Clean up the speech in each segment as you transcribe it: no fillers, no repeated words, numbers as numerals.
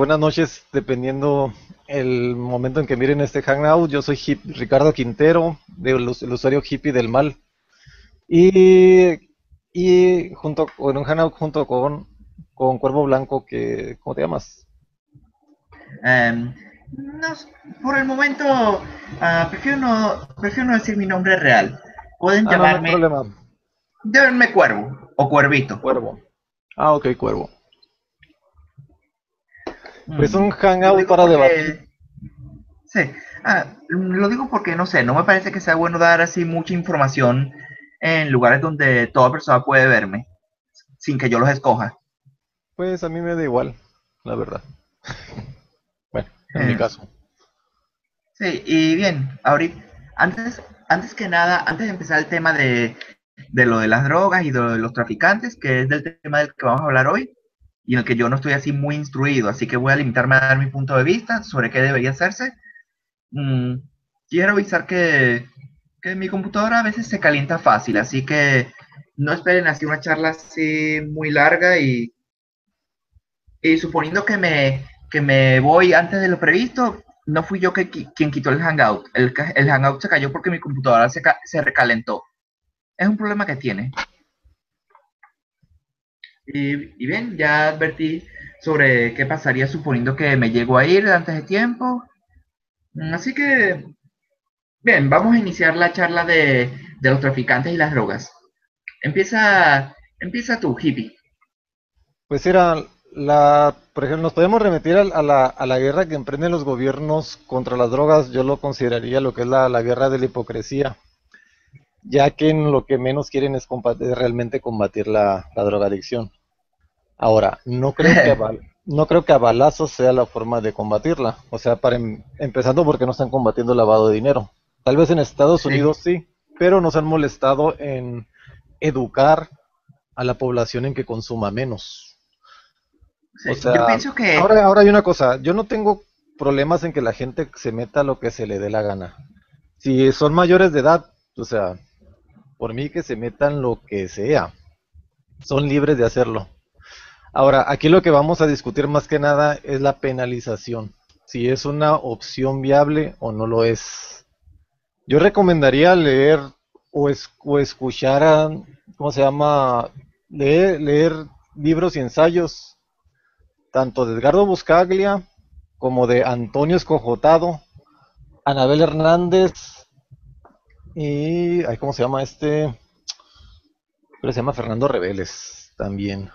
Buenas noches, dependiendo el momento en que miren este hangout. Yo soy Ricardo Quintero, el usuario hippie del mal. Y, y junto con un hangout junto con Cuervo Blanco, que, ¿cómo te llamas? Em, no, por el momento, prefiero no decir mi nombre real. Pueden Ah, no, no hay llamarme, problema. llámenme Cuervo o Cuervito. Cuervo. Ah, ok, Cuervo. Pues un Lo hangout digo para debatir. porque, sí, lo digo porque no sé, no me parece que sea bueno dar así mucha información en lugares donde toda persona puede verme sin que yo los escoja. Pues a mí me da igual, la verdad. Bueno, en mi Eh, caso. sí, y bien, ahorita, antes que nada, antes de empezar el tema de lo de las drogas y de lo de los traficantes, que es del tema del que vamos a hablar hoy, y en el que yo no estoy así muy instruido, así que voy a limitarme a dar mi punto de vista sobre qué debería hacerse. Mm, quiero avisar que mi computadora a veces se calienta fácil, así que no esperen así una charla así muy larga y suponiendo que me voy antes de lo previsto, no fui yo quien quitó el Hangout. El Hangout se cayó porque mi computadora se recalentó. Es un problema que tiene. Y bien, ya advertí sobre qué pasaría suponiendo que me llego a ir antes de tiempo. Así que, bien, vamos a iniciar la charla de los traficantes y las drogas. Empieza tú, hippie. Pues era por ejemplo, nos podemos remitir a la guerra que emprenden los gobiernos contra las drogas. Yo lo consideraría lo que es la guerra de la hipocresía, ya que en lo que menos quieren es realmente combatir la drogadicción. Ahora, no creo que a balazos sea la forma de combatirla. O sea, empezando porque no están combatiendo el lavado de dinero. Tal vez en Estados Sí, Unidos sí, pero nos han molestado en educar a la población en que consuma menos. O sí. Yo sea, pienso que ahora hay una cosa, yo no tengo problemas en que la gente se meta lo que se le dé la gana. Si son mayores de edad, o sea, por mí que se metan lo que sea, son libres de hacerlo. Ahora, aquí lo que vamos a discutir más que nada es la penalización, si es una opción viable o no lo es. Yo recomendaría leer o escuchar ¿cómo se llama? Leer libros y ensayos tanto de Edgardo Buscaglia como de Antonio Escojotado, Anabel Hernández y, ay, ¿cómo se llama este? Pero se llama Fernando Reveles también.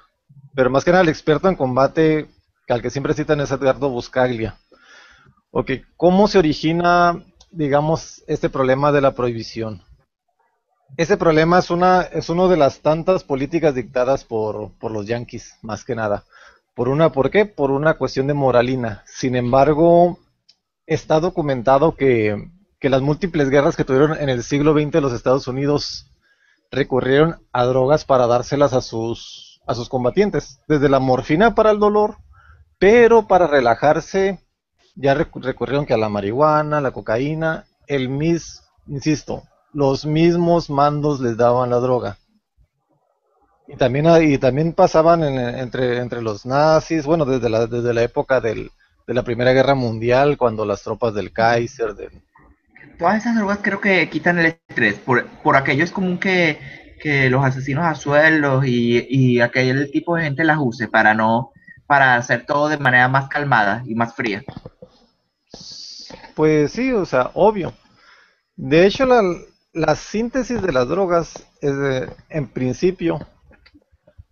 Pero más que nada el experto en combate, al que siempre citan es Edgardo Buscaglia. Ok, ¿cómo se origina, digamos, este problema de la prohibición? Ese problema es uno de las tantas políticas dictadas por los yanquis, más que nada. ¿Por qué? Por una cuestión de moralina. Sin embargo, está documentado que las múltiples guerras que tuvieron en el siglo XX los Estados Unidos recurrieron a drogas para dárselas a sus combatientes, desde la morfina para el dolor, pero para relajarse ya recurrieron que a la marihuana, la cocaína, insisto, los mismos mandos les daban la droga. Y también pasaban entre los nazis, bueno, desde la época de la Primera Guerra Mundial, cuando las tropas del Kaiser, todas esas drogas creo que quitan el estrés. Por aquello es común que los asesinos a sueldos y aquel tipo de gente las use para hacer todo de manera más calmada y más fría. pues sí, o sea, obvio. De hecho, la síntesis de las drogas, en principio,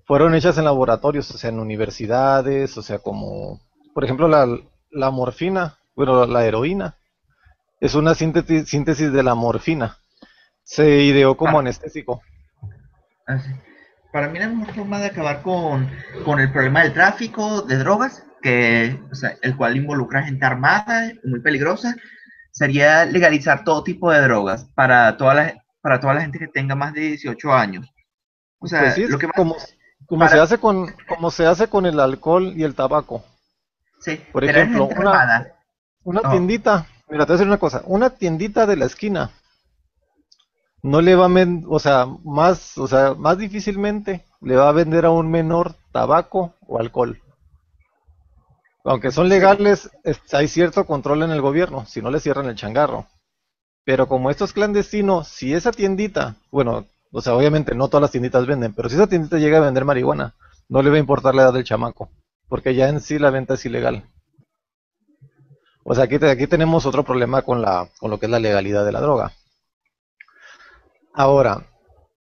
fueron hechas en laboratorios, o sea, en universidades, o sea, como, por ejemplo, la morfina, bueno, la heroína, es una síntesis de la morfina. Se ideó como Para, anestésico. así. Para mí la mejor forma de acabar con el problema del tráfico de drogas, o sea, el cual involucra gente armada, muy peligrosa, sería legalizar todo tipo de drogas para toda la gente que tenga más de 18 años. O Pues sea, sí, es lo que más se para, hace como se hace con el alcohol y el tabaco. sí, Por tener ejemplo, gente armada. una Oh, tiendita, mira, te voy a decir una cosa, una tiendita de la esquina no le va a o sea, más difícilmente le va a vender a un menor tabaco o alcohol. Aunque son legales, hay cierto control en el gobierno, si no le cierran el changarro. Pero como esto es clandestino, si esa tiendita, bueno, o sea, obviamente no todas las tienditas venden, pero si esa tiendita llega a vender marihuana, no le va a importar la edad del chamaco, porque ya en sí la venta es ilegal. O sea, aquí tenemos otro problema con lo que es la legalidad de la droga. Ahora,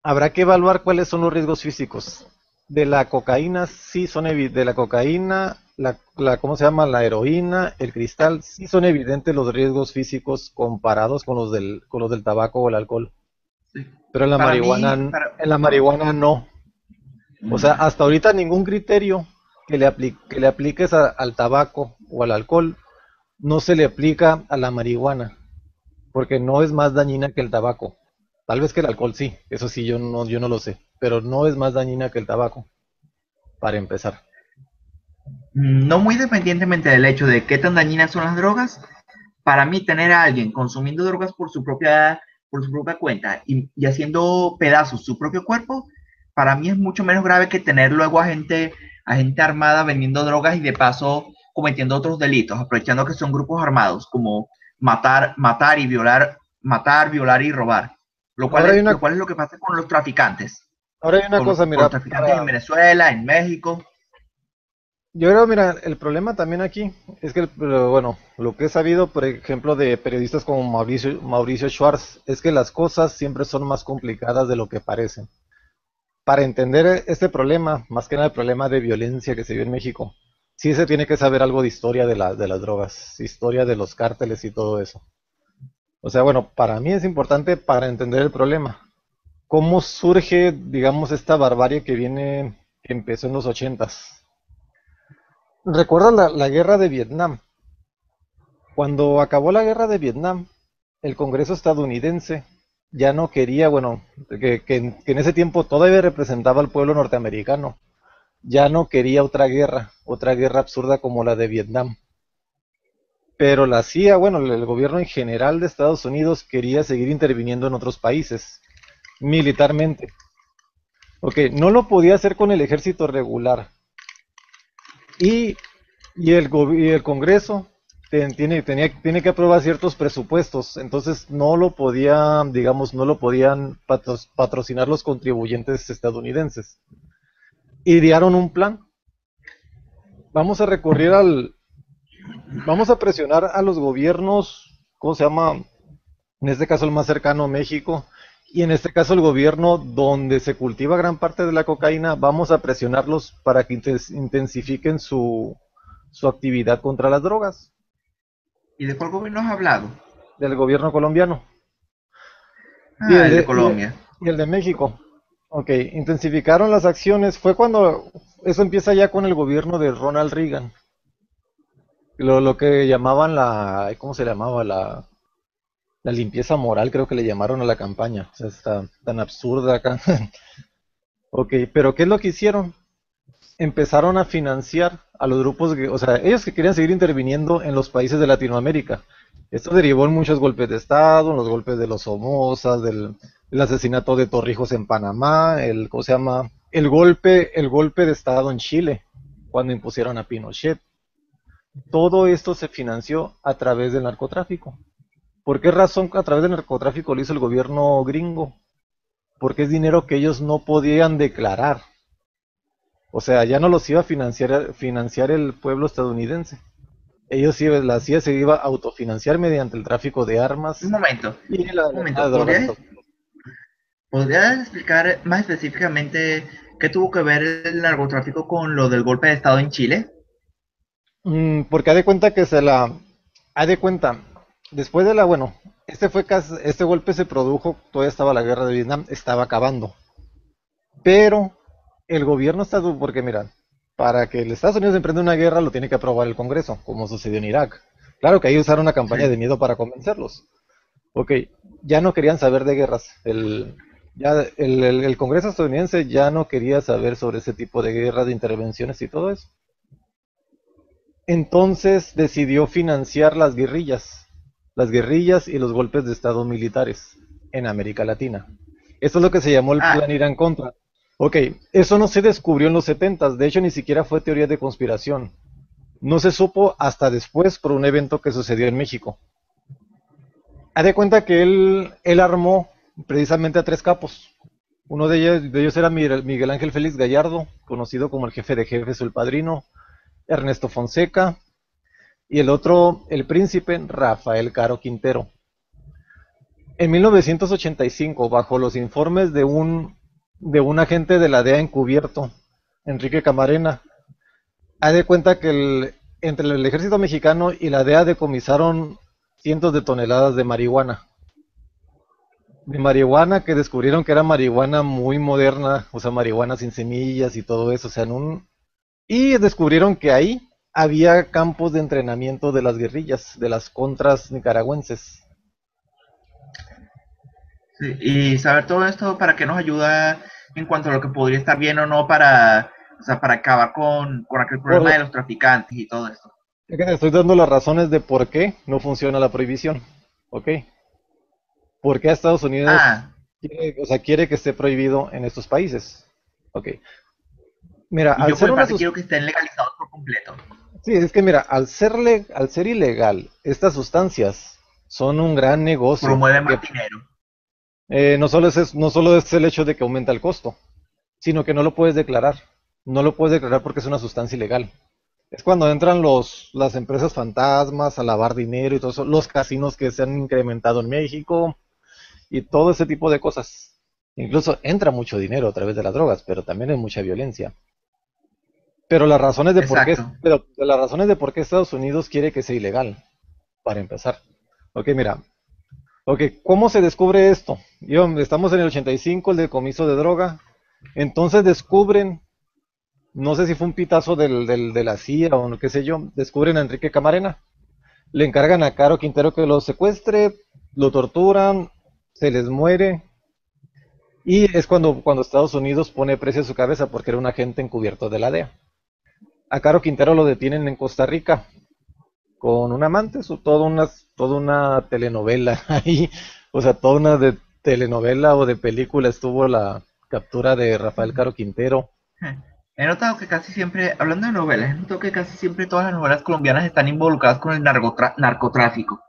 habrá que evaluar cuáles son los riesgos físicos. De la cocaína, sí son de la cocaína, ¿cómo se llama? La heroína, el cristal, sí son evidentes los riesgos físicos comparados con los del tabaco o el alcohol. Sí. Pero Para mí, en la marihuana no. O sea, hasta ahorita ningún criterio que le apliques al tabaco o al alcohol no se le aplica a la marihuana, porque no es más dañina que el tabaco. Tal vez que el alcohol sí, eso sí yo no lo sé, pero no es más dañina que el tabaco, para empezar. no muy dependientemente del hecho de qué tan dañinas son las drogas, para mí tener a alguien consumiendo drogas por su propia cuenta y haciendo pedazos su propio cuerpo, para mí es mucho menos grave que tener luego a gente armada vendiendo drogas y de paso cometiendo otros delitos, aprovechando que son grupos armados, como matar, violar y robar. Ahora hay una, Lo cual es lo que pasa ahora hay una cosa, con los mira, traficantes en Venezuela, en México. yo creo, mira, el problema también aquí es que, bueno, lo que he sabido, por ejemplo, de periodistas como Mauricio Schwartz, es que las cosas siempre son más complicadas de lo que parecen. Para entender este problema, más que nada el problema de violencia que se vive en México, sí se tiene que saber algo de historia de las drogas, historia de los cárteles y todo eso. O sea, bueno, para mí es importante para entender el problema. ¿Cómo surge, digamos, esta barbarie que empezó en los ochentas? ¿Recuerdas la guerra de Vietnam? Cuando acabó la guerra de Vietnam, el Congreso estadounidense ya no quería, bueno, que en ese tiempo todavía representaba al pueblo norteamericano, ya no quería otra guerra absurda como la de Vietnam. Pero la CIA, bueno, el gobierno en general de Estados Unidos quería seguir interviniendo en otros países, militarmente. Ok, no lo podía hacer con el ejército regular. Y, y el Congreso tiene que aprobar ciertos presupuestos, entonces no lo podía, digamos, no lo podían patrocinar los contribuyentes estadounidenses. Idearon un plan. Vamos a recurrir vamos a presionar a los gobiernos, ¿cómo se llama? En este caso el más cercano, México, y en este caso el gobierno donde se cultiva gran parte de la cocaína, vamos a presionarlos para que intensifiquen su actividad contra las drogas, ¿Y de cuál gobierno has hablado? del gobierno colombiano y Ah, el de Colombia. y el de México. Ok, intensificaron las acciones, fue cuando eso empieza ya con el gobierno de Ronald Reagan, lo que llamaban ¿cómo se llamaba? La limpieza moral, creo que le llamaron a la campaña. O sea, está tan absurda acá. Ok, pero ¿qué es lo que hicieron? Empezaron a financiar a los grupos, o sea, ellos que querían seguir interviniendo en los países de Latinoamérica. Esto derivó en muchos golpes de Estado, en los golpes de los Somozas, del asesinato de Torrijos en Panamá, ¿cómo se llama? El golpe de Estado en Chile, cuando impusieron a Pinochet. Todo esto se financió a través del narcotráfico. ¿Por qué razón a través del narcotráfico lo hizo el gobierno gringo? Porque es dinero que ellos no podían declarar. O sea, ya no los iba a financiar el pueblo estadounidense. La CIA se iba a autofinanciar mediante el tráfico de armas y Un la venta de momento. drogas a Estados Unidos. ¿Podrías explicar más específicamente qué tuvo que ver el narcotráfico con lo del golpe de Estado en Chile? Porque haz de cuenta, después bueno, este golpe se produjo, todavía estaba la guerra de Vietnam, estaba acabando. Pero el gobierno porque mira, para que el Estados Unidos emprenda una guerra lo tiene que aprobar el Congreso, como sucedió en Irak. Claro que ahí usaron una campaña Sí. de miedo para convencerlos. Ok, ya no querían saber de guerras. El Congreso estadounidense ya no quería saber sobre ese tipo de guerras, de intervenciones y todo eso. Entonces decidió financiar las guerrillas y los golpes de estado militares en América Latina. Esto es lo que se llamó el Ah, Plan Irán Contra. Ok, eso no se descubrió en los 70, de hecho ni siquiera fue teoría de conspiración. No se supo hasta después por un evento que sucedió en México. Haz de cuenta que él armó precisamente a tres capos. Uno de ellos era Miguel Ángel Félix Gallardo, conocido como el jefe de jefes o el padrino, Ernesto Fonseca, y el otro, el príncipe Rafael Caro Quintero. En 1985, bajo los informes de un agente de la DEA encubierto, Enrique Camarena, haz de cuenta que entre el ejército mexicano y la DEA decomisaron cientos de toneladas de marihuana que descubrieron que era marihuana muy moderna, o sea, marihuana sin semillas y todo eso, o sea, y descubrieron que ahí había campos de entrenamiento de las guerrillas, de las contras nicaragüenses. Sí, y saber todo esto para qué nos ayuda en cuanto a lo que podría estar bien o no para, o sea, para acabar con aquel Por problema de lo los traficantes y todo esto. que te estoy dando las razones de por qué no funciona la prohibición, ¿ok? ¿Por qué Estados Unidos Ah, quiere que esté prohibido en estos países? Ok, mira, y al yo por ser mi una parte quiero que estén legalizados por completo. sí, es que mira, al ser ilegal, estas sustancias son un gran negocio, Promueve porque más dinero. no solo es el hecho de que aumenta el costo, sino que no lo puedes declarar. No lo puedes declarar porque es una sustancia ilegal. Es cuando entran las empresas fantasmas a lavar dinero y todo eso, los casinos que se han incrementado en México y todo ese tipo de cosas. Incluso entra mucho dinero a través de las drogas, pero también hay mucha violencia. Exacto. Pero las razones de por qué Estados Unidos quiere que sea ilegal, para empezar. Ok, mira, ok, ¿cómo se descubre esto? Estamos en el 85, el decomiso de droga. Entonces descubren, no sé si fue un pitazo de la CIA o no, qué sé yo, descubren a Enrique Camarena. Le encargan a Caro Quintero que lo secuestre, lo torturan, se les muere. Y es cuando Estados Unidos pone precio a su cabeza porque era un agente encubierto de la DEA. A Caro Quintero lo detienen en Costa Rica con un amante, toda una telenovela ahí, o sea, toda una de telenovela o de película estuvo la captura de Rafael Caro Quintero. He notado que casi siempre, hablando de novelas, he notado que casi siempre todas las novelas colombianas están involucradas con el narcotráfico.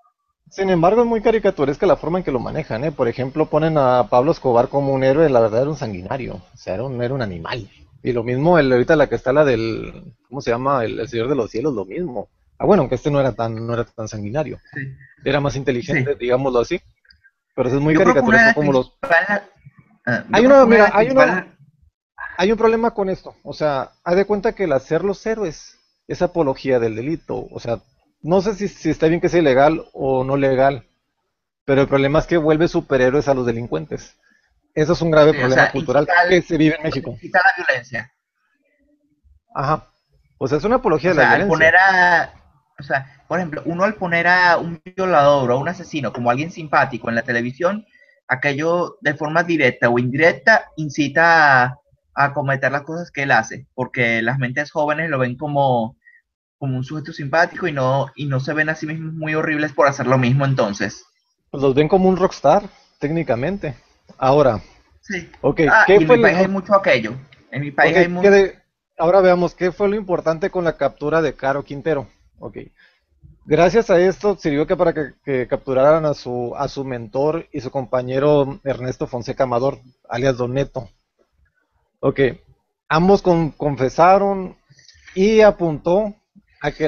Sin embargo, es muy caricaturesca la forma en que lo manejan, ¿eh? Por ejemplo, ponen a Pablo Escobar como un héroe, la verdad era un sanguinario, o sea, era un animal. Y lo mismo, ahorita la que está la del, ¿cómo se llama? El Señor de los Cielos, lo mismo. Ah, bueno, aunque este no era tan sanguinario, Sí, era más inteligente, sí. digámoslo así. Pero eso es muy Yo creo que una de caricaturesco las como los... principales, yo Hay creo una, que una de mira, las principales, hay un problema con esto. O sea, haz de cuenta que el hacer los héroes es apología del delito. O sea, no sé si está bien que sea ilegal o no legal, pero el problema es que vuelve superhéroes a los delincuentes. Eso es un grave sí, o problema sea, cultural que se vive en México. incita a la violencia. Ajá. O sea, es una apología O de la sea, al violencia. poner a, o sea, por ejemplo, uno al poner a un violador o a un asesino como alguien simpático en la televisión, aquello de forma directa o indirecta incita a cometer las cosas que él hace, porque las mentes jóvenes lo ven como un sujeto simpático y no se ven a sí mismos muy horribles por hacer lo mismo entonces. Pues los ven como un rockstar, técnicamente. Ahora, Sí. ok, Ah, ¿qué y en fue mi el, país hay mucho aquello. En mi país ok, hay mucho... ahora veamos qué fue lo importante con la captura de Caro Quintero? Ok. Gracias a esto sirvió para que capturaran a su mentor y su compañero Ernesto Fonseca Amador, alias Don Neto. Ok, ambos confesaron y apuntaron a que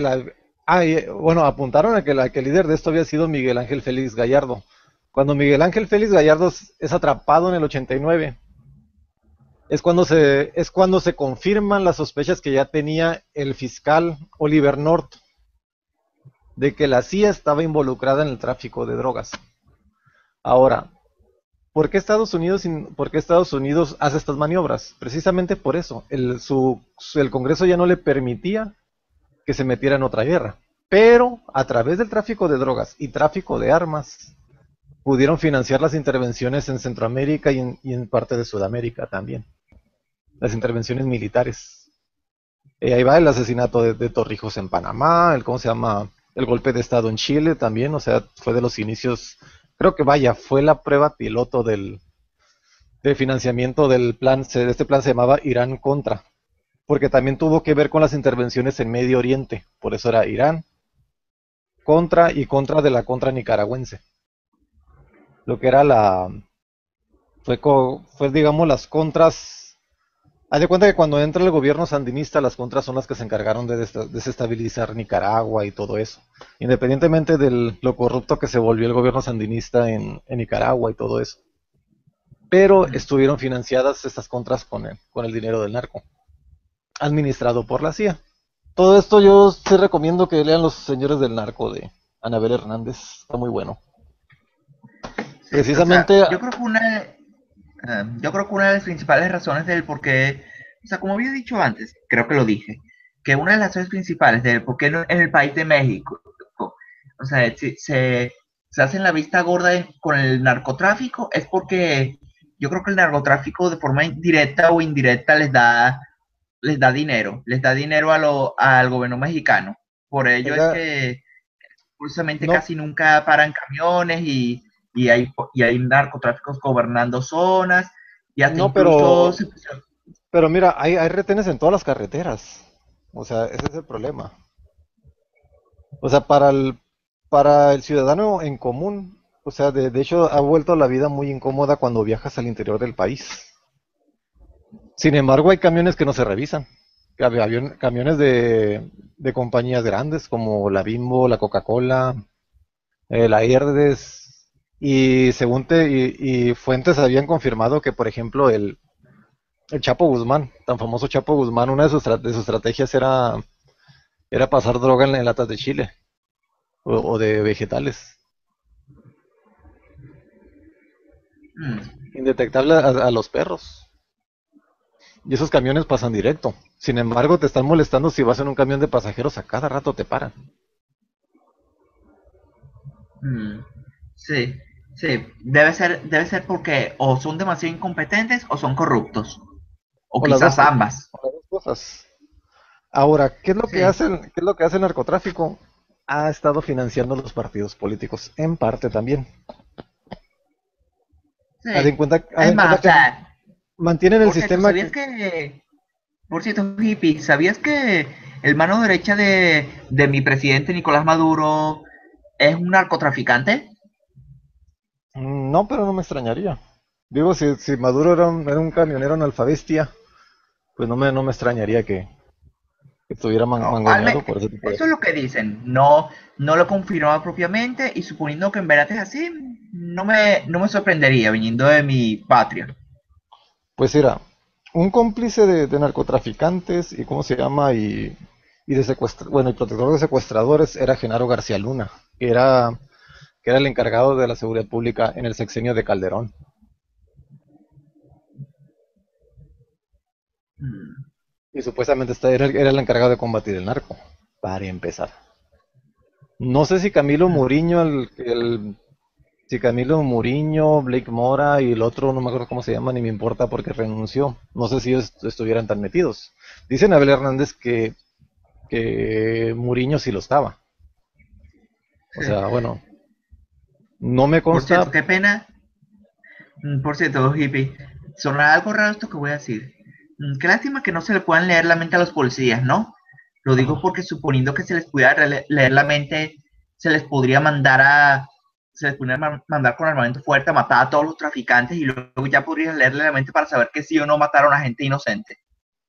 el líder de esto había sido Miguel Ángel Félix Gallardo. Cuando Miguel Ángel Félix Gallardo es atrapado en el 89, es cuando se confirman las sospechas que ya tenía el fiscal Oliver North de que la CIA estaba involucrada en el tráfico de drogas. Ahora, ¿por qué Estados Unidos hace estas maniobras? Precisamente por eso. El Congreso ya no le permitía que se metiera en otra guerra. Pero a través del tráfico de drogas y tráfico de armas, pudieron financiar las intervenciones en Centroamérica y en parte de Sudamérica también. Las intervenciones militares. Ahí va el asesinato de Torrijos en Panamá, ¿cómo se llama? El golpe de Estado en Chile también, o sea, fue de los inicios, creo que vaya, fue la prueba piloto de financiamiento del plan, este plan se llamaba Irán Contra. porque también tuvo que ver con las intervenciones en Medio Oriente, por eso era Irán, contra y contra de la contra nicaragüense, lo que era fue digamos las contras. Haz de cuenta que cuando entra el gobierno sandinista, las contras son las que se encargaron de desestabilizar Nicaragua y todo eso. Independientemente de lo corrupto que se volvió el gobierno sandinista en Nicaragua y todo eso. Pero Mm. estuvieron financiadas estas contras con el dinero del narco, administrado por la CIA. Todo esto yo sí recomiendo que lean Los Señores del Narco de Anabel Hernández. Está muy bueno. Sí, o sea, Precisamente, yo creo que una de las principales razones del por qué, o sea, como había dicho antes, creo que lo dije, que una de las razones principales del por qué en el país de México, o sea, se hacen la vista gorda con el narcotráfico, es porque yo creo que el narcotráfico de forma directa o indirecta les da dinero al gobierno mexicano. Por ello es oiga, que curiosamente no, casi nunca paran camiones y hay narcotráficos gobernando zonas y hasta no, incluso pero mira, hay retenes en todas las carreteras. O sea, ese es el problema. O sea, para el ciudadano en común, o sea, de hecho ha vuelto la vida muy incómoda cuando viajas al interior del país. Sin embargo, hay camiones que no se revisan. Camiones de compañías grandes como la Bimbo, la Coca-Cola, la Herdes. Y fuentes habían confirmado que, por ejemplo, el Chapo Guzmán, tan famoso Chapo Guzmán, una de sus estrategias era pasar droga en latas de chile o de vegetales. mm, Indetectable a los perros. Y esos camiones pasan directo. Sin embargo, te están molestando si vas en un camión de pasajeros, a cada rato te paran. mm, sí, sí, debe ser porque o son demasiado incompetentes o son corruptos, o O las dos, quizás ambas. o las dos cosas. Ahora, Sí, qué es lo que hace el narcotráfico? Ha estado financiando los partidos políticos, en parte también. sí. Haz Es en cuenta más, o que sea, mantienen el por cierto, sistema ¿sabías que... que Por cierto, hippie, ¿sabías que el mano derecha de mi presidente Nicolás Maduro es un narcotraficante? No, pero no me extrañaría. Digo, si Maduro era un camionero analfabestia, pues no me extrañaría que estuviera O mangoneado por ese tipo de eso es lo cosas. que dicen. No, no lo confirmaba propiamente y suponiendo que en verdad es así, no me sorprendería viniendo de mi patria. Pues era un cómplice de narcotraficantes y cómo se llama y bueno, el protector de secuestradores era Genaro García Luna, que era el encargado de la seguridad pública en el sexenio de Calderón. Mm. Y supuestamente era el encargado de combatir el narco, para empezar. No sé si Camilo Muriño, si Camilo Muriño, Blake Mora y el otro, no me acuerdo cómo se llama, ni me importa porque renunció. No sé si ellos estuvieran tan metidos. Dicen Abel Hernández que Muriño sí lo estaba. O Sí. sea, bueno, no me Por cierto, consta. qué pena. Por cierto, hippie, sonará algo raro esto que voy a decir. Qué lástima que no se le puedan leer la mente a los policías, ¿no? Lo digo Ajá. porque suponiendo que se les pudiera leer la mente, se les podría mandar a, se les podría mandar con armamento fuerte a matar a todos los traficantes y luego ya podrían leerle la mente para saber que sí o no mataron a gente inocente.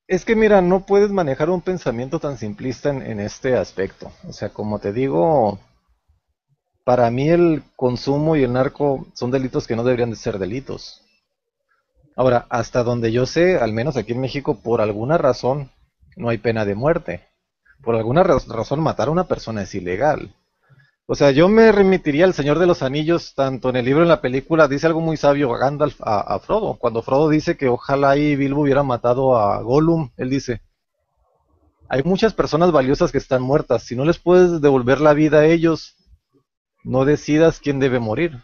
Es que mira, no puedes manejar un pensamiento tan simplista en este aspecto. O sea, como te digo, para mí el consumo y el narco son delitos que no deberían de ser delitos. Ahora, hasta donde yo sé, al menos aquí en México, por alguna razón, no hay pena de muerte. Por alguna razón, matar a una persona es ilegal. O sea, yo me remitiría al Señor de los Anillos, tanto en el libro como en la película, dice algo muy sabio Gandalf a Frodo. Cuando Frodo dice que ojalá y Bilbo hubiera matado a Gollum, él dice, hay muchas personas valiosas que están muertas, si no les puedes devolver la vida a ellos, no decidas quién debe morir.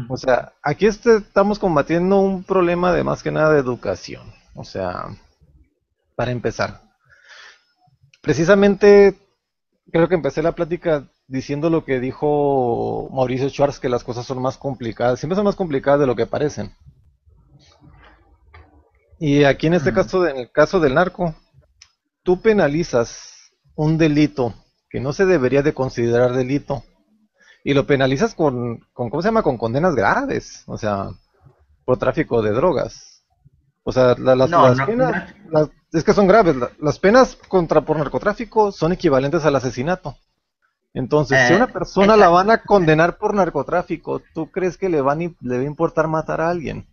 O Mm, sea, aquí estamos combatiendo un problema de más que nada de educación. O sea, para empezar. Precisamente creo que empecé la plática diciendo lo que dijo Mauricio Schwartz, que las cosas son más complicadas, siempre son más complicadas de lo que parecen. Y aquí en este Mm, caso, en el caso del narco, tú penalizas un delito que no se debería de considerar delito y lo penalizas con ¿cómo se llama? Con condenas graves, o sea, por tráfico de drogas. O sea, no, las no, penas, no, es que son graves. Las penas contra por narcotráfico son equivalentes al asesinato. Entonces, si a una persona la van exacto. a condenar por narcotráfico, ¿tú crees que le va a importar matar a alguien?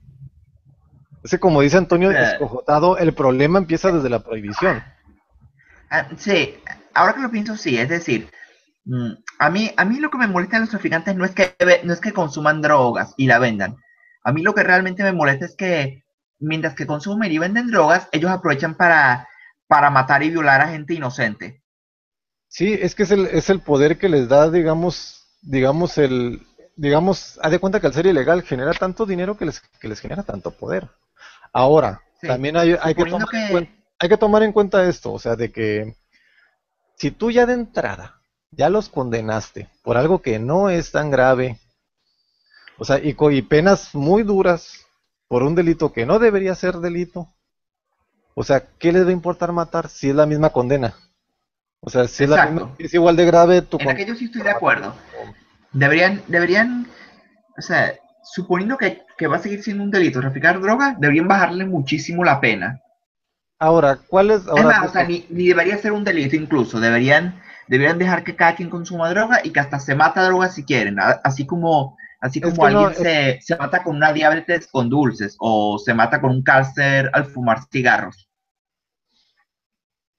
Es que como dice Antonio Eh, Escojotado, el problema empieza desde la prohibición. sí, ahora que lo pienso, sí, es decir, a mí lo que me molesta de los traficantes no es que consuman drogas y la vendan. A mí lo que realmente me molesta es que mientras que consumen y venden drogas, ellos aprovechan para matar y violar a gente inocente. Sí, es que es el poder que les da, digamos, haz de cuenta que al ser ilegal genera tanto dinero que les genera tanto poder. Ahora, Sí, también suponiendo que... hay que tomar en cuenta esto, o sea, de que si tú ya de entrada ya los condenaste por algo que no es tan grave, o sea, y penas muy duras por un delito que no debería ser delito, o sea, ¿qué les va a importar matar si es la misma condena? O sea, si es la misma, Exacto, si es igual de grave tu en condena aquello sí estoy por de matar. acuerdo. Deberían, o sea, suponiendo que va a seguir siendo un delito traficar drogas, deberían bajarle muchísimo la pena. Ahora, ¿cuál es? Es Ahora, más, o sea, ni debería ser un delito incluso. Deberían dejar que cada quien consuma droga y que hasta se mata droga si quieren. Así es como que no, alguien se mata con una diabetes con dulces o se mata con un cáncer al fumar cigarros.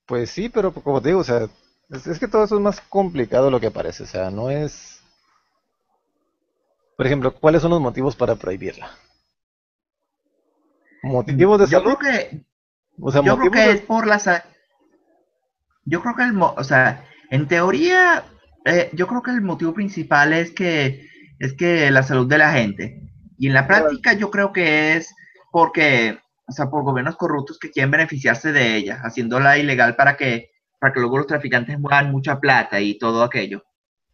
pues sí, pero como te digo, o sea, es que todo eso es más complicado de lo que parece, o sea, no es, por ejemplo, ¿cuáles son los motivos para prohibirla? ¿Motivos de Yo salud? creo que, O sea, yo creo motivos que de... es por yo creo que o sea, en teoría, yo creo que el motivo principal es que la salud de la gente. Y en la práctica yo creo que es porque, o sea, por gobiernos corruptos que quieren beneficiarse de ella, haciéndola ilegal para que luego los traficantes muevan mucha plata y todo aquello.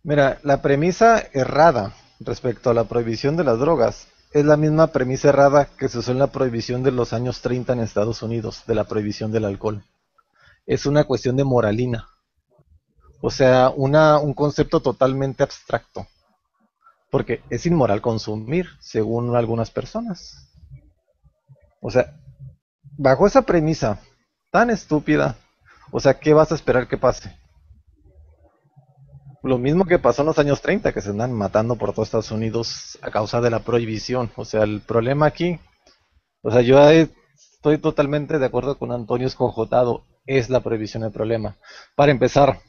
Mira, la premisa errada respecto a la prohibición de las drogas es la misma premisa errada que se usó en la prohibición de los años 30 en Estados Unidos, de la prohibición del alcohol. Es una cuestión de moralina, o sea, un concepto totalmente abstracto, porque es inmoral consumir, según algunas personas. O sea, bajo esa premisa tan estúpida, o sea, ¿qué vas a esperar que pase? Lo mismo que pasó en los años 30, que se andan matando por todo Estados Unidos a causa de la prohibición. O sea, el problema aquí, o sea, estoy totalmente de acuerdo con Antonio Escojotado, es la prohibición el problema. Para empezar,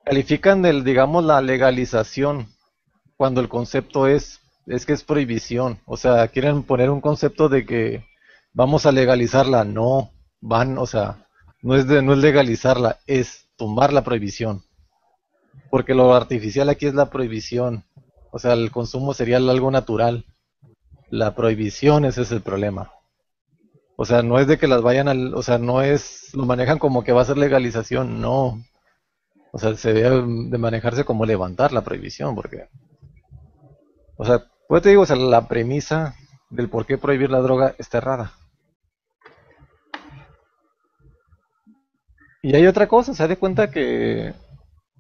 califican digamos, la legalización cuando el concepto es que es prohibición. O sea, quieren poner un concepto de que vamos a legalizarla. No, o sea, no es legalizarla, es tumbar la prohibición. Porque lo artificial aquí es la prohibición. O sea, el consumo sería algo natural. La prohibición, ese es el problema. O sea, no es de que las vayan o sea, no es, lo manejan como que va a ser legalización, no. O sea, se debe de manejarse como levantar la prohibición, porque, o sea, pues te digo, o sea, la premisa del por qué prohibir la droga está errada. Y hay otra cosa, se da cuenta que,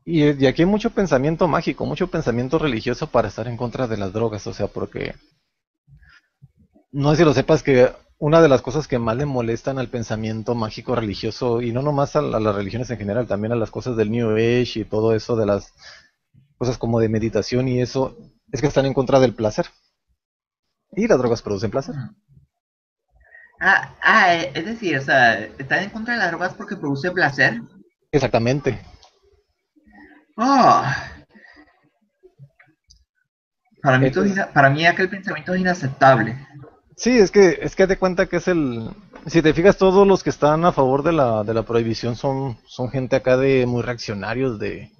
y aquí hay mucho pensamiento mágico, mucho pensamiento religioso para estar en contra de las drogas, o sea, porque no sé si lo sepas que una de las cosas que más le molestan al pensamiento mágico religioso, y no nomás a las religiones en general, también a las cosas del New Age y todo eso de las cosas como de meditación y eso, es que están en contra del placer. Y las drogas producen placer. Es decir, o sea, están en contra de las drogas porque produce placer. Exactamente. Oh, Entonces, para mí aquel pensamiento es inaceptable. sí, es que te cuenta que es si te fijas, todos los que están a favor de la prohibición son gente acá de muy reaccionarios de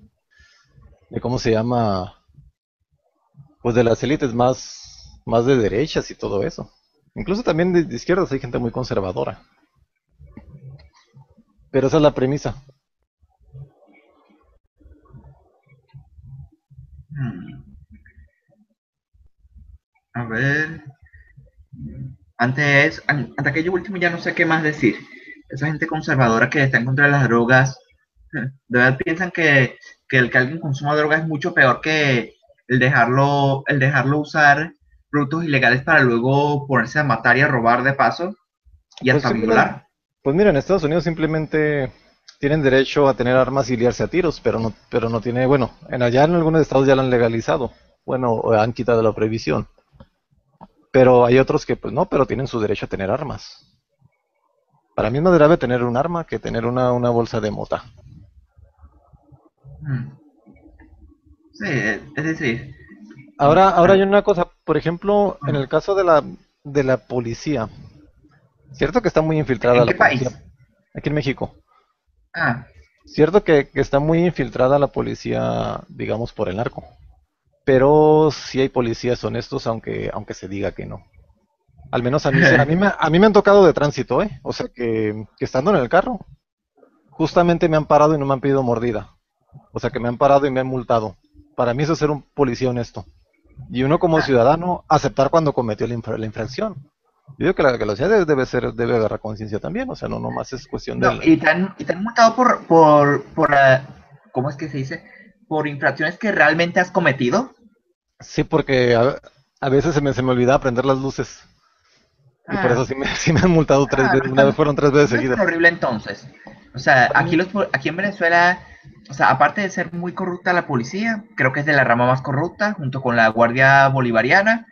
cómo se llama, pues de las élites más de derechas y todo eso. Incluso también de izquierdas hay gente muy conservadora. Pero esa es la premisa. Hmm, a ver. Ante aquello último ya no sé qué más decir. Esa gente conservadora que está en contra de las drogas, de verdad piensan que alguien consuma drogas es mucho peor que el dejarlo usar productos ilegales para luego ponerse a matar y a robar de paso y Pues hasta simplemente, violar. pues mira, en Estados Unidos simplemente tienen derecho a tener armas y liarse a tiros, pero no tiene, bueno, en allá en algunos estados ya lo han legalizado, bueno, o han quitado la prohibición, pero hay otros que pues no, pero tienen su derecho a tener armas. Para mí es más grave tener un arma que tener una bolsa de mota. Mm. Sí, es decir, Ahora hay ah, una cosa, por ejemplo, en el caso de la policía, cierto que está muy infiltrada ¿en la qué policía país? aquí en México. Ah, Cierto que está muy infiltrada la policía, digamos, por el narco. Pero sí hay policías honestos, aunque se diga que no. Al menos a mí me han tocado de tránsito, ¿eh? O sea que estando en el carro, justamente me han parado y no me han pedido mordida. O sea que me han parado y me han multado. Para mí eso es ser un policía honesto. Y uno como ah, ciudadano aceptar cuando cometió la infracción. Yo digo que la ciudad debe agarrar conciencia también, o sea, no nomás es cuestión no, del... y te han multado ¿cómo es que se dice? Por infracciones que realmente has cometido. Sí, porque a veces se me olvidaba prender las luces. Y por eso Ah, sí me han multado tres ah, veces. Una vez fueron tres veces no es tan seguidas. horrible entonces. O sea, Mm, aquí en Venezuela, o sea, aparte de ser muy corrupta la policía, creo que es de la rama más corrupta, junto con la Guardia Bolivariana,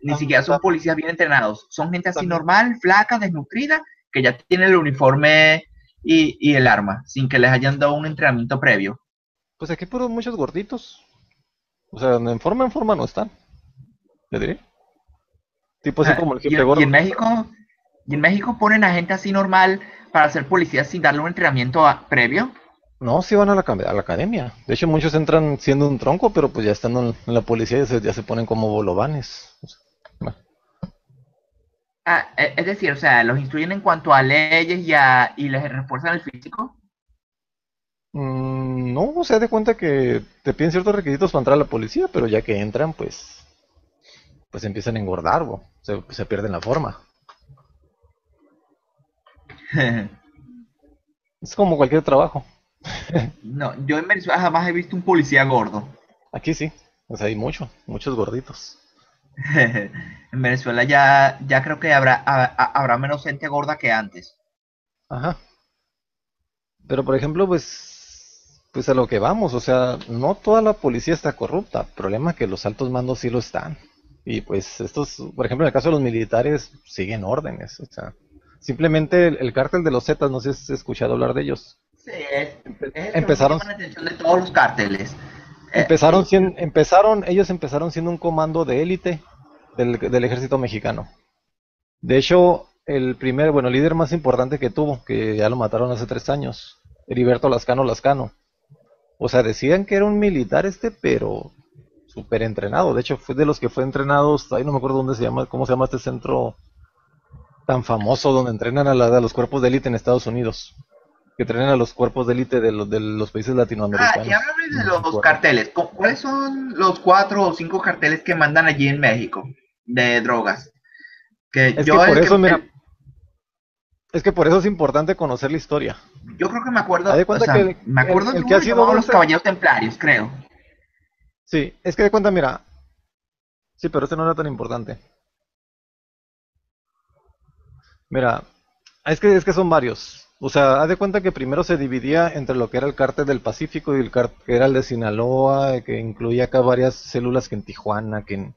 ni siquiera son tam- policías bien entrenados, son gente así también, normal, flaca, desnutrida, que ya tiene el uniforme y el arma, sin que les hayan dado un entrenamiento previo. pues aquí puros muchos gorditos. O sea, en forma no están, le diré. Tipo así Ah, como el jefe gordo. y en México ponen a gente así normal para ser policías sin darle un entrenamiento previo. No, sí van a a la academia. De hecho, muchos entran siendo un tronco, pero pues ya estando en la policía ya se ponen como bolovanes. O sea, bueno. Ah, es decir, o sea, los instruyen en cuanto a leyes y les refuerzan el físico. No, se da cuenta que te piden ciertos requisitos para entrar a la policía, pero ya que entran, pues empiezan a engordar, se pierden la forma. Es como cualquier trabajo. No, yo en Venezuela jamás he visto un policía gordo. Aquí sí, o sea, hay muchos gorditos. En Venezuela ya creo que habrá menos gente gorda que antes. Ajá. Pero por ejemplo, pues a lo que vamos, o sea, no toda la policía está corrupta. El problema es que los altos mandos sí lo están. Y pues estos, por ejemplo, en el caso de los militares, siguen órdenes. O sea, simplemente el cártel de los Zetas, no sé si has escuchado hablar de ellos. Sí, es el que más me Empezaron, llama la atención de todos los cárteles. Eh, ellos empezaron siendo un comando de élite del ejército mexicano. De hecho, el líder más importante que tuvo, que ya lo mataron hace 3 años, Heriberto Lascano Lascano. O sea, decían que era un militar pero súper entrenado. De hecho, fue de los que fue entrenado, ahí no me acuerdo dónde se llama, cómo se llama este centro tan famoso donde entrenan a los cuerpos de élite en Estados Unidos. Que entrenan a los cuerpos de élite de los países y latinoamericanos. háblame de No los recuerdo. carteles. ¿Cuáles son los 4 o 5 carteles que mandan allí en México de drogas? Que Es que yo por el que eso, mira, el- es que por eso es importante conocer la historia. yo creo que me Haz de acuerdo, o cuenta sea, que me acuerdo de el que ha uno sido llamado los dulce, Caballeros Templarios, creo. sí, es que de cuenta, mira, sí, pero este no era tan importante. Mira, es que son varios. O sea, haz de cuenta que primero se dividía entre lo que era el cártel del Pacífico y que era el de Sinaloa, que incluía acá varias células que en Tijuana, que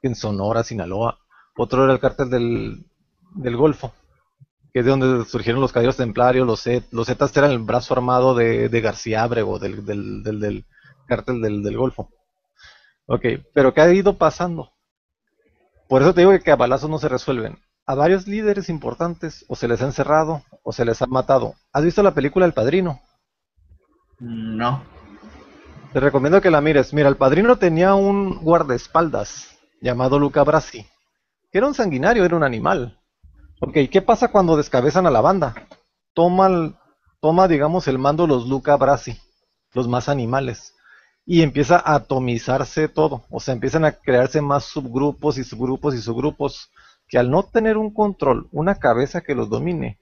en Sonora, Sinaloa. Otro era el cártel del Golfo, que es de donde surgieron los Caballeros Templarios, los Zetas eran el brazo armado de García Ábrego, del cártel del Golfo. Ok, pero ¿qué ha ido pasando? Por eso te digo que a balazos no se resuelven. A varios líderes importantes o se les ha encerrado o se les ha matado. ¿Has visto la película El Padrino? No. Te recomiendo que la mires. Mira, El Padrino tenía un guardaespaldas llamado Luca Brasi, que era un sanguinario, era un animal. Ok, ¿qué pasa cuando descabezan a la banda? Toma, toma digamos, el mando los Luca Brasi, los más animales, y empieza a atomizarse todo. O sea, empiezan a crearse más subgrupos y subgrupos y subgrupos. que al no tener un control, una cabeza que los domine,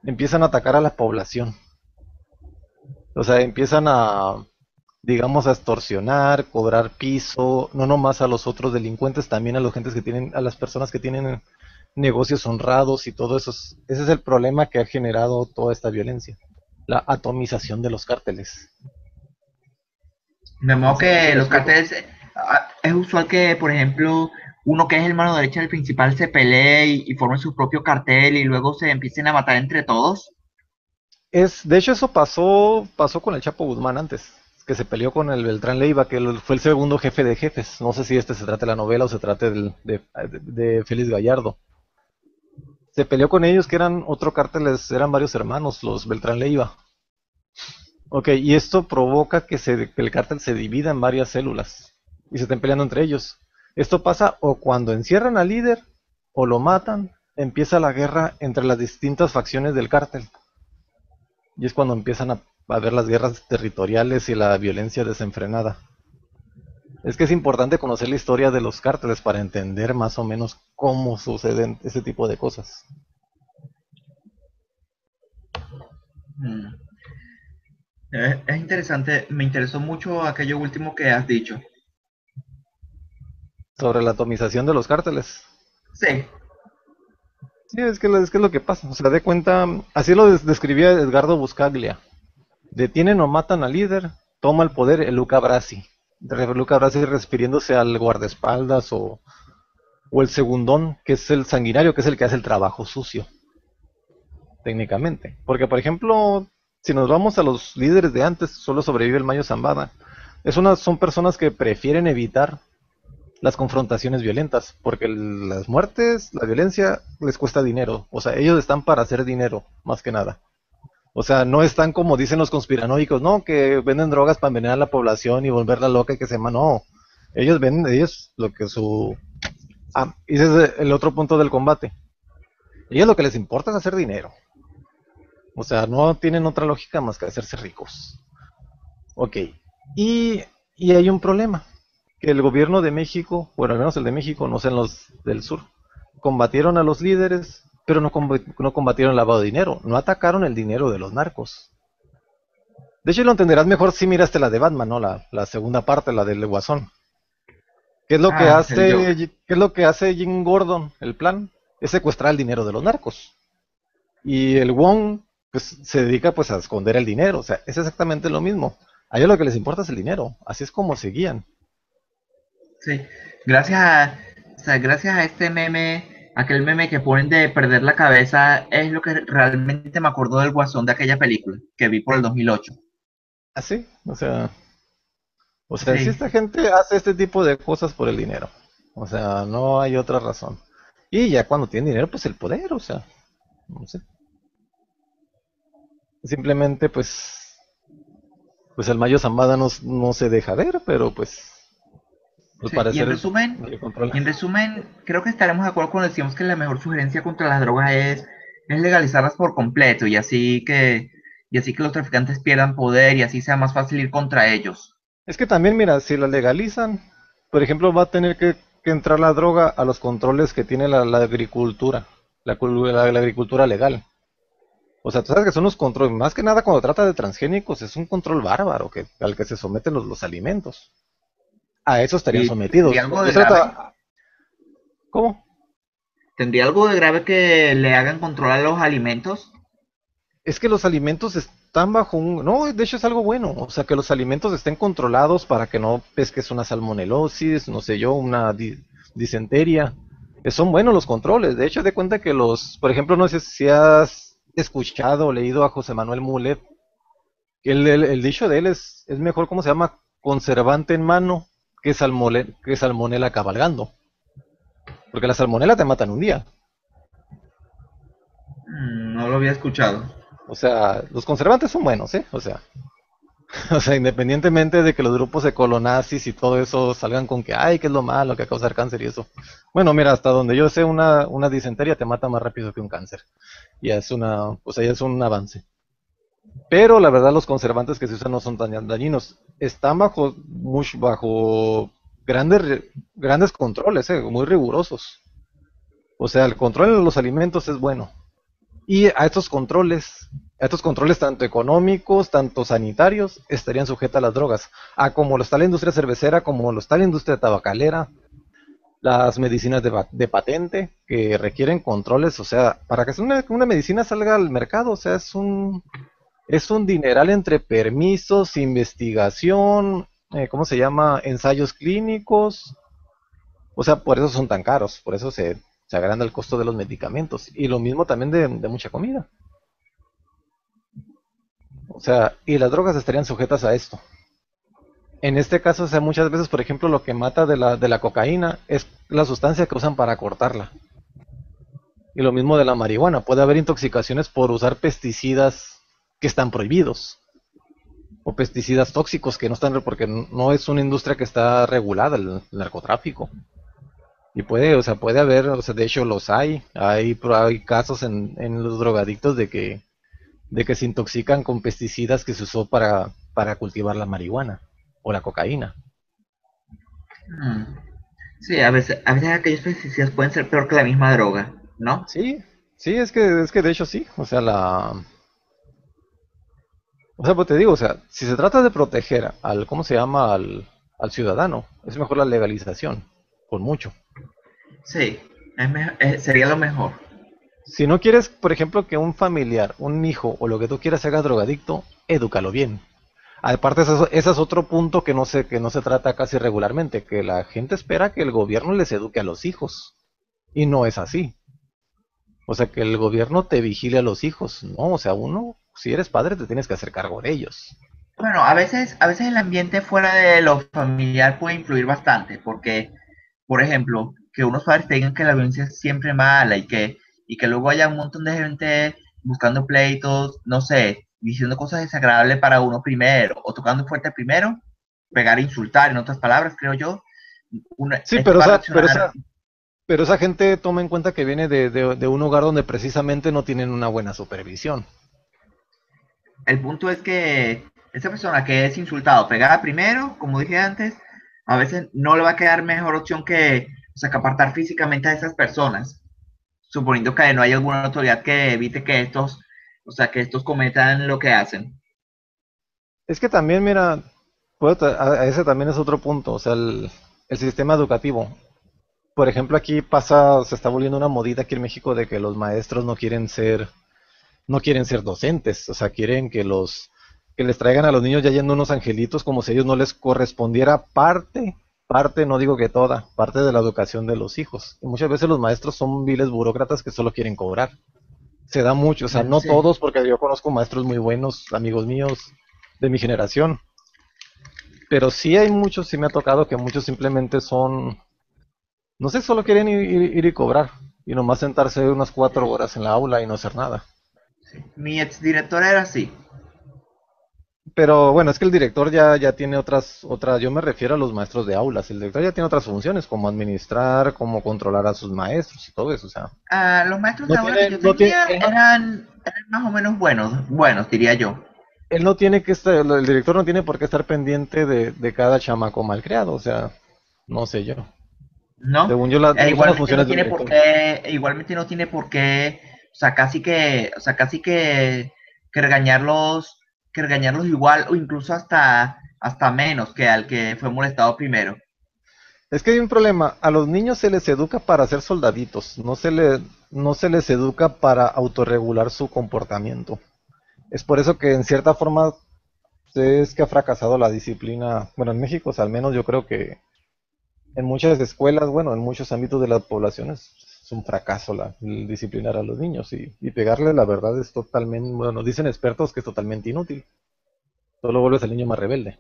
empiezan a atacar a la población. O sea, empiezan a, digamos, a extorsionar, cobrar piso, no nomás a los otros delincuentes, también a los gentes que tienen, a las personas que tienen negocios honrados y todo eso. Ese es el problema que ha generado toda esta violencia, la atomización de los cárteles. De No modo sé si que me los explico. carteles, es usual que, por ejemplo, uno que es el mano derecha del principal se pelee y forme su propio cartel y luego se empiecen a matar entre todos. De hecho, eso pasó con el Chapo Guzmán antes, que se peleó con el Beltrán Leiva, que fue el segundo jefe de jefes. No sé si este se trata de la novela o se trata de Félix Gallardo. Se peleó con ellos, que eran otro cárteles, eran varios hermanos, los Beltrán Leiva. Ok, y esto provoca que el cártel se divida en varias células y se estén peleando entre ellos. Esto pasa o cuando encierran al líder o lo matan, empieza la guerra entre las distintas facciones del cártel. Y es cuando empiezan a ver las guerras territoriales y la violencia desenfrenada. Es que es importante conocer la historia de los cárteles para entender más o menos cómo suceden ese tipo de cosas. Mm. Es interesante, me interesó mucho aquello último que has dicho. Sobre la atomización de los cárteles. Sí, Sí, es que es lo que pasa. O sea, de cuenta, así lo describía Edgardo Buscaglia. Detienen o matan al líder, toma el poder el Luca Brasi. Luca Brasi refiriéndose al guardaespaldas o el segundón, que es el sanguinario, que es el que hace el trabajo sucio, técnicamente. Porque, por ejemplo, si nos vamos a los líderes de antes, solo sobrevive el Mayo Zambada. Son personas que prefieren evitar las confrontaciones violentas, porque las muertes, la violencia les cuesta dinero. O sea, ellos están para hacer dinero, más que nada. O sea, no están como dicen los conspiranoicos, no, que venden drogas para envenenar a la población y volverla loca y que se llama, no. Ellos venden, ellos lo que su... Ah, y ese es el otro punto del combate. Ellos lo que les importa es hacer dinero. O sea, no tienen otra lógica más que hacerse ricos. Ok. Y, y hay un problema. Que el gobierno de México, bueno, al menos el de México, no sé en los del sur, combatieron a los líderes, pero no combatieron el lavado de dinero. No atacaron el dinero de los narcos. De hecho, lo entenderás mejor si miraste la de Batman, ¿no? La segunda parte, la del Guasón. yo. ¿Qué es lo que hace Jim Gordon? El plan es secuestrar el dinero de los narcos. Y el Wong pues se dedica pues a esconder el dinero, o sea, es exactamente lo mismo. A ellos lo que les importa es el dinero, así es como se guían. Sí, gracias a, o sea, gracias a este meme, aquel meme que ponen de perder la cabeza, es lo que realmente me acordó del Guasón de aquella película que vi por el 2008. Así, o sea, si Sí, esta gente hace este tipo de cosas por el dinero, o sea, no hay otra razón. Y ya cuando tienen dinero, pues el poder, o sea, no sé. Simplemente pues el Mayo Zambada no se deja ver, pero pues al sí. parecer no le Y controla. en resumen, creo que estaremos de acuerdo cuando decimos que la mejor sugerencia contra las drogas es legalizarlas por completo y así que los traficantes pierdan poder y así sea más fácil ir contra ellos. Es que también, mira, si la legalizan, por ejemplo, va a tener que entrar la droga a los controles que tiene la agricultura, la agricultura legal. O sea, tú sabes que son los controles, más que nada cuando trata de transgénicos, es un control bárbaro al que se someten los alimentos. A eso estarían Y tendría sometidos. algo Yo de grave, ¿Cómo? tendría algo de grave que le hagan controlar los alimentos. Es que los alimentos están bajo un... No, de hecho es algo bueno. O sea, que los alimentos estén controlados para que no pesques una salmonelosis, no sé yo, una disentería. Son buenos los controles. De hecho, de cuenta que por ejemplo, no sé si has escuchado o leído a José Manuel Mulet, que el dicho de él es mejor, ¿cómo se llama? Conservante en mano que salmonela cabalgando. Porque la salmonela te mata en un día. No lo había escuchado. O sea, los conservantes son buenos, ¿eh? O sea, o sea, independientemente de que los grupos ecolonazis y todo eso salgan con que, ay, que es lo malo, que causar cáncer y eso. Bueno, mira, hasta donde yo sé, una disentería te mata más rápido que un cáncer. Ya es un avance. Pero la verdad, los conservantes que se usan no son tan dañinos. Están bajo grandes controles, muy rigurosos. O sea, el control de los alimentos es bueno. Y a estos controles tanto económicos, tanto sanitarios, estarían sujetas a las drogas. A como lo está la industria cervecera, como lo está la industria tabacalera, las medicinas de patente, que requieren controles. O sea, para que una medicina salga al mercado, o sea, es un dineral entre permisos, investigación, ¿cómo se llama? Ensayos clínicos. O sea, por eso son tan caros, por eso se agranda el costo de los medicamentos. Y lo mismo también de mucha comida. O sea, y las drogas estarían sujetas a esto. En este caso, o sea, muchas veces, por ejemplo, lo que mata de la cocaína es la sustancia que usan para cortarla. Y lo mismo de la marihuana. Puede haber intoxicaciones por usar pesticidas que están prohibidos. O pesticidas tóxicos que no están, porque no es una industria que está regulada, el narcotráfico. Y puede, o sea, puede haber, o sea, de hecho los hay casos en los drogadictos de que se intoxican con pesticidas que se usó para cultivar la marihuana o la cocaína. Mm. Sí, a veces aquellos pesticidas pueden ser peor que la misma droga, ¿no? Sí, sí, es que de hecho sí, o sea, o sea, pues te digo, o sea, si se trata de proteger ¿cómo se llama? Al ciudadano, es mejor la legalización, con mucho. Sí, sería lo mejor. Si no quieres, por ejemplo, que un familiar, un hijo o lo que tú quieras se haga drogadicto, edúcalo bien. Aparte, ese es otro punto que no se trata casi regularmente, que la gente espera que el gobierno les eduque a los hijos. Y no es así. O sea, que el gobierno te vigile a los hijos. No, o sea, uno, si eres padre, te tienes que hacer cargo de ellos. Bueno, a veces el ambiente fuera de lo familiar puede influir bastante, porque, por ejemplo, que unos padres te digan que la violencia es siempre mala y que luego haya un montón de gente buscando pleitos, no sé, diciendo cosas desagradables para uno primero, o tocando fuerte primero, pegar e insultar, en otras palabras, creo yo, Sí, esto va a reaccionar. pero esa gente toma en cuenta que viene de un hogar donde precisamente no tienen una buena supervisión. El punto es que esa persona que es insultado, pegada primero, como dije antes, a veces no le va a quedar mejor opción que, o sea, que apartar físicamente a esas personas, suponiendo que no hay alguna autoridad que evite que estos, o sea, que estos cometan lo que hacen. Es que también, mira, a ese también es otro punto, o sea, el sistema educativo. Por ejemplo, se está volviendo una modita aquí en México de que los maestros no quieren ser docentes, o sea, quieren que les traigan a los niños ya yendo unos angelitos como si a ellos no les correspondiera parte, no digo que toda, parte de la educación de los hijos. Y muchas veces los maestros son viles burócratas que solo quieren cobrar. Se da mucho, o sea, no Sí. todos, porque yo conozco maestros muy buenos, amigos míos de mi generación, pero sí hay muchos, sí me ha tocado que muchos simplemente no sé, solo quieren ir y cobrar, y nomás sentarse unas 4 horas en la aula y no hacer nada. Mi exdirector era así. Pero bueno, es que el director ya tiene yo me refiero a los maestros de aulas, el director ya tiene otras funciones, como administrar, como controlar a sus maestros y todo eso, o sea, Los maestros de aula que yo no tiene, tenía eran más o menos buenos, diría yo, él no tiene que estar, el director no tiene por qué estar pendiente de cada chamaco malcriado, o sea, no sé yo. ¿no? Según yo, no son las Igualmente no funciones del tiene por director. qué, igualmente no tiene por qué, o sea, casi que regañarlos igual o incluso hasta menos que al que fue molestado primero. Es que hay un problema, a los niños se les educa para ser soldaditos, no se les educa para autorregular su comportamiento. Es por eso que en cierta forma es que ha fracasado la disciplina, bueno, en México, o sea, al menos yo creo que en muchas escuelas, bueno, en muchos ámbitos de la población es un fracaso el disciplinar a los niños y pegarle la verdad es totalmente, bueno, dicen expertos que es totalmente inútil, solo vuelves al niño más rebelde.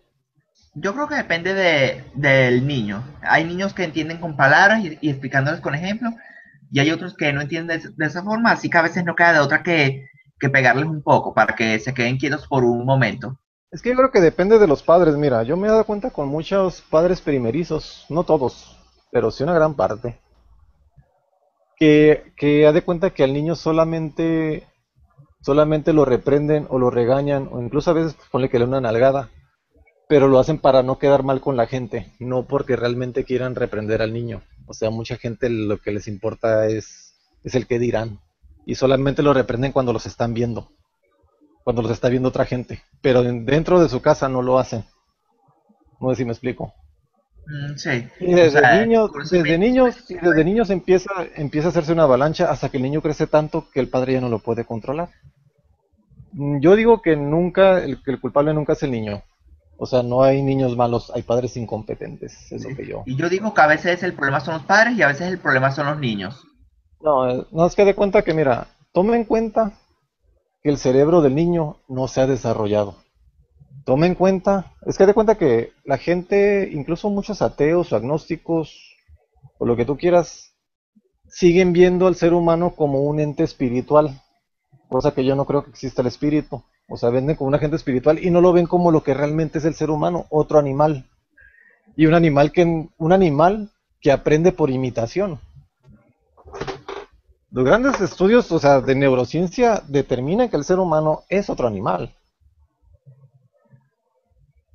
Yo creo que depende del niño. Hay niños que entienden con palabras y explicándoles con ejemplos, y hay otros que no entienden de esa forma, así que a veces no queda de otra que pegarles un poco para que se queden quietos por un momento. Es que yo creo que depende de los padres, mira, yo me he dado cuenta con muchos padres primerizos, no todos, pero sí una gran parte, que ha de cuenta que al niño solamente lo reprenden o lo regañan, o incluso a veces ponle que le den una nalgada, pero lo hacen para no quedar mal con la gente, no porque realmente quieran reprender al niño. O sea, mucha gente lo que les importa es es el que dirán. Y solamente lo reprenden cuando los están viendo, cuando los está viendo otra gente. Pero dentro de su casa no lo hacen. No sé si me explico. Sí, Y o desde sea, niños, desde curiosamente, niños, y desde niños empieza a hacerse una avalancha hasta que el niño crece tanto que el padre ya no lo puede controlar. Yo digo que nunca, que el culpable nunca es el niño. O sea, no hay niños malos, hay padres incompetentes, es lo que yo. y yo digo que a veces el problema son los padres y a veces el problema son los niños. No, no es que de cuenta que, mira, tome en cuenta que el cerebro del niño no se ha desarrollado. Tome en cuenta, es que de cuenta que la gente, incluso muchos ateos o agnósticos, o lo que tú quieras, siguen viendo al ser humano como un ente espiritual, cosa que yo no creo que exista el espíritu. O sea, venden como un agente espiritual y no lo ven como lo que realmente es el ser humano, otro animal. Y un animal que aprende por imitación. Los grandes estudios, o sea, de neurociencia determinan que el ser humano es otro animal.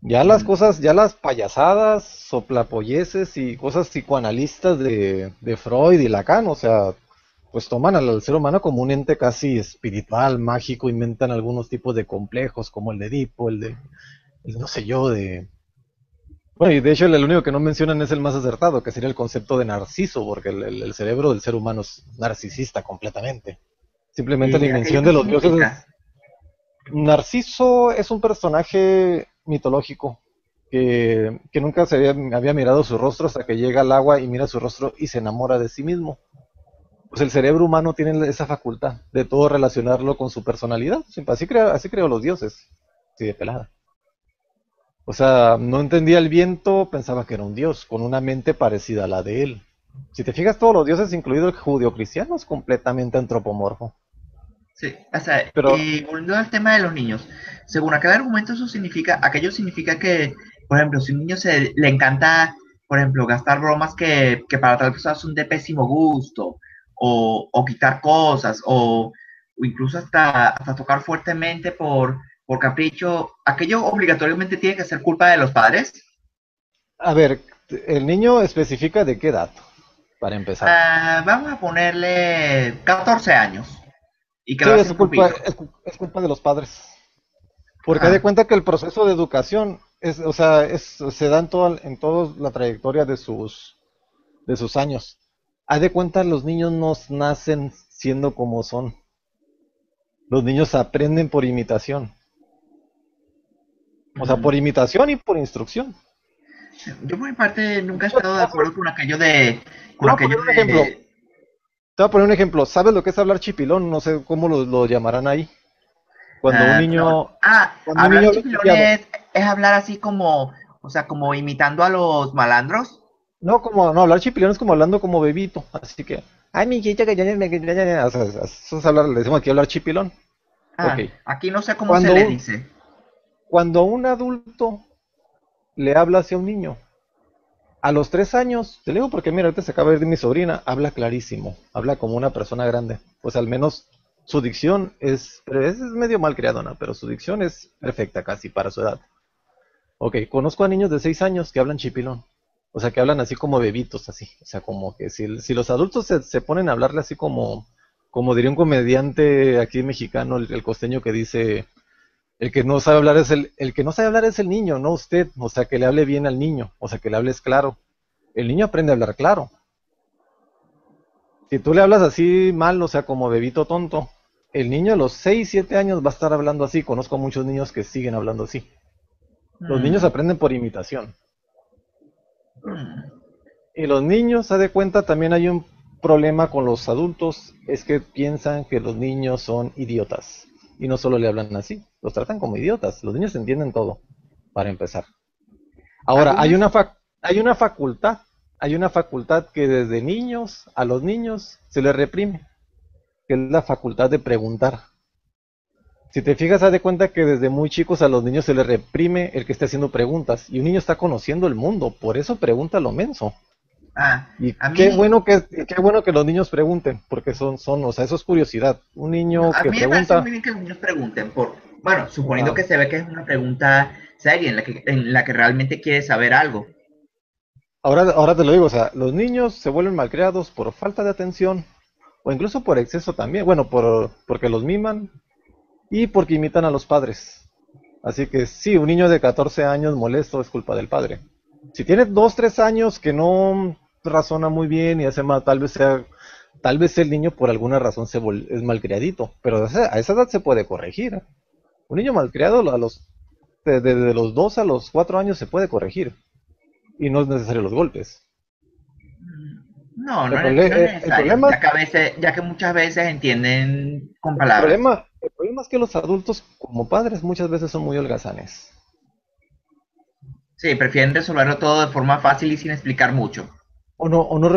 Ya las Mm, cosas, ya las payasadas, soplapolleces y cosas psicoanalistas de Freud y Lacan, o sea, pues toman al ser humano como un ente casi espiritual, mágico, inventan algunos tipos de complejos, como el de Edipo, el no sé yo, bueno, y de hecho el único que no mencionan es el más acertado, que sería el concepto de narciso, porque el cerebro del ser humano es narcisista completamente. Simplemente la ¿y aquello invención qué de los dioses es... significa? Narciso es un personaje mitológico que nunca había mirado su rostro hasta que llega al agua y mira su rostro y se enamora de sí mismo. Pues el cerebro humano tiene esa facultad de todo relacionarlo con su personalidad. Así creó los dioses. Sí, de pelada. O sea, no entendía el viento, pensaba que era un dios, con una mente parecida a la de él. Si te fijas, todos los dioses, incluido el judío-cristiano, es completamente antropomorfo. Sí, o sea, Pero, y volviendo al tema de los niños, según aquel argumento, eso significa, aquello significa que, por ejemplo, si a un niño le encanta, por ejemplo, gastar bromas que para tal persona son de pésimo gusto, o quitar cosas, o incluso hasta tocar fuertemente por capricho, aquello obligatoriamente tiene que ser culpa de los padres. a ver, el niño especifica de qué edad, para empezar. Vamos a ponerle 14 años y que Sí, lo hace un grupito. es culpa de los padres. Porque haz de Ah, cuenta que el proceso de educación o sea, se da en toda la trayectoria de sus años. Haz de cuenta, los niños no nacen siendo como son. Los niños aprenden por imitación. O sea, por mm. imitación y por instrucción. Yo por mi parte nunca he Muchos estado de acuerdo casos. con aquello de, Te con voy a aquello poner un ejemplo. de, Te voy a poner un ejemplo. ¿Sabes lo que es hablar chipilón? No sé cómo lo llamarán ahí. Cuando un no. niño, cuando un Hablar niño habla chipeado. chipilones es hablar así como, o sea, como imitando a los malandros. No, hablar chipilón es como hablando como bebito. Así que, ay, mi chicha, que o sea, eso es hablar, le decimos aquí hablar chipilón. Ok. Aquí no sé cómo se Cuando le un, dice. cuando un adulto le habla hacia un niño, a los 3 años, te digo porque mira, ahorita se acaba de ir mi sobrina, habla clarísimo, habla como una persona grande. Pues al menos su dicción pero es medio mal criado, ¿no? Pero su dicción es perfecta casi para su edad. Ok, conozco a niños de 6 años que hablan chipilón. O sea, que hablan así como bebitos, así. O sea, como que si los adultos se ponen a hablarle así como diría un comediante aquí mexicano, el costeño que dice, el que no sabe hablar el que no sabe hablar es el niño, no usted. O sea, que le hable bien al niño, o sea, que le hables claro. El niño aprende a hablar claro. Si tú le hablas así mal, o sea, como bebito tonto, el niño a los 6 7 años va a estar hablando así. Conozco a muchos niños que siguen hablando así. Los niños Mm, aprenden por imitación. mm, Y los niños, se de cuenta, también hay un problema con los adultos, es que piensan que los niños son idiotas. Y no solo le hablan así, los tratan como idiotas. Los niños entienden todo, para empezar. Ahora, Algunas, hay una facultad que desde niños a los niños se les reprime, que es la facultad de preguntar. Si te fijas, haz de cuenta que desde muy chicos a los niños se les reprime el que esté haciendo preguntas. Y un niño está conociendo el mundo, por eso pregunta lo menso. ah, Y a mí, qué bueno que los niños pregunten, porque o sea, eso es curiosidad. Un no, niño a que mí me parece pregunta, muy bien que los niños pregunten bueno, suponiendo ajá. que se ve que es una pregunta seria en la que realmente quiere saber algo. Ahora te lo digo, o sea, los niños se vuelven malcriados por falta de atención, o incluso por exceso también, bueno, porque los miman y porque imitan a los padres. Así que sí, un niño de 14 años molesto es culpa del padre. Si tiene 2 3 años que no razona muy bien y hace mal, tal vez el niño por alguna razón es malcriadito, pero a esa edad se puede corregir. Un niño malcriado desde los 2 a los 4 años se puede corregir y no es necesario los golpes. No, El, no, prole- no es el necesario, problema, ya que muchas veces entienden con el palabras. problema, el problema es que los adultos como padres muchas veces son muy holgazanes. Sí, prefieren resolverlo todo de forma fácil y sin explicar mucho. O no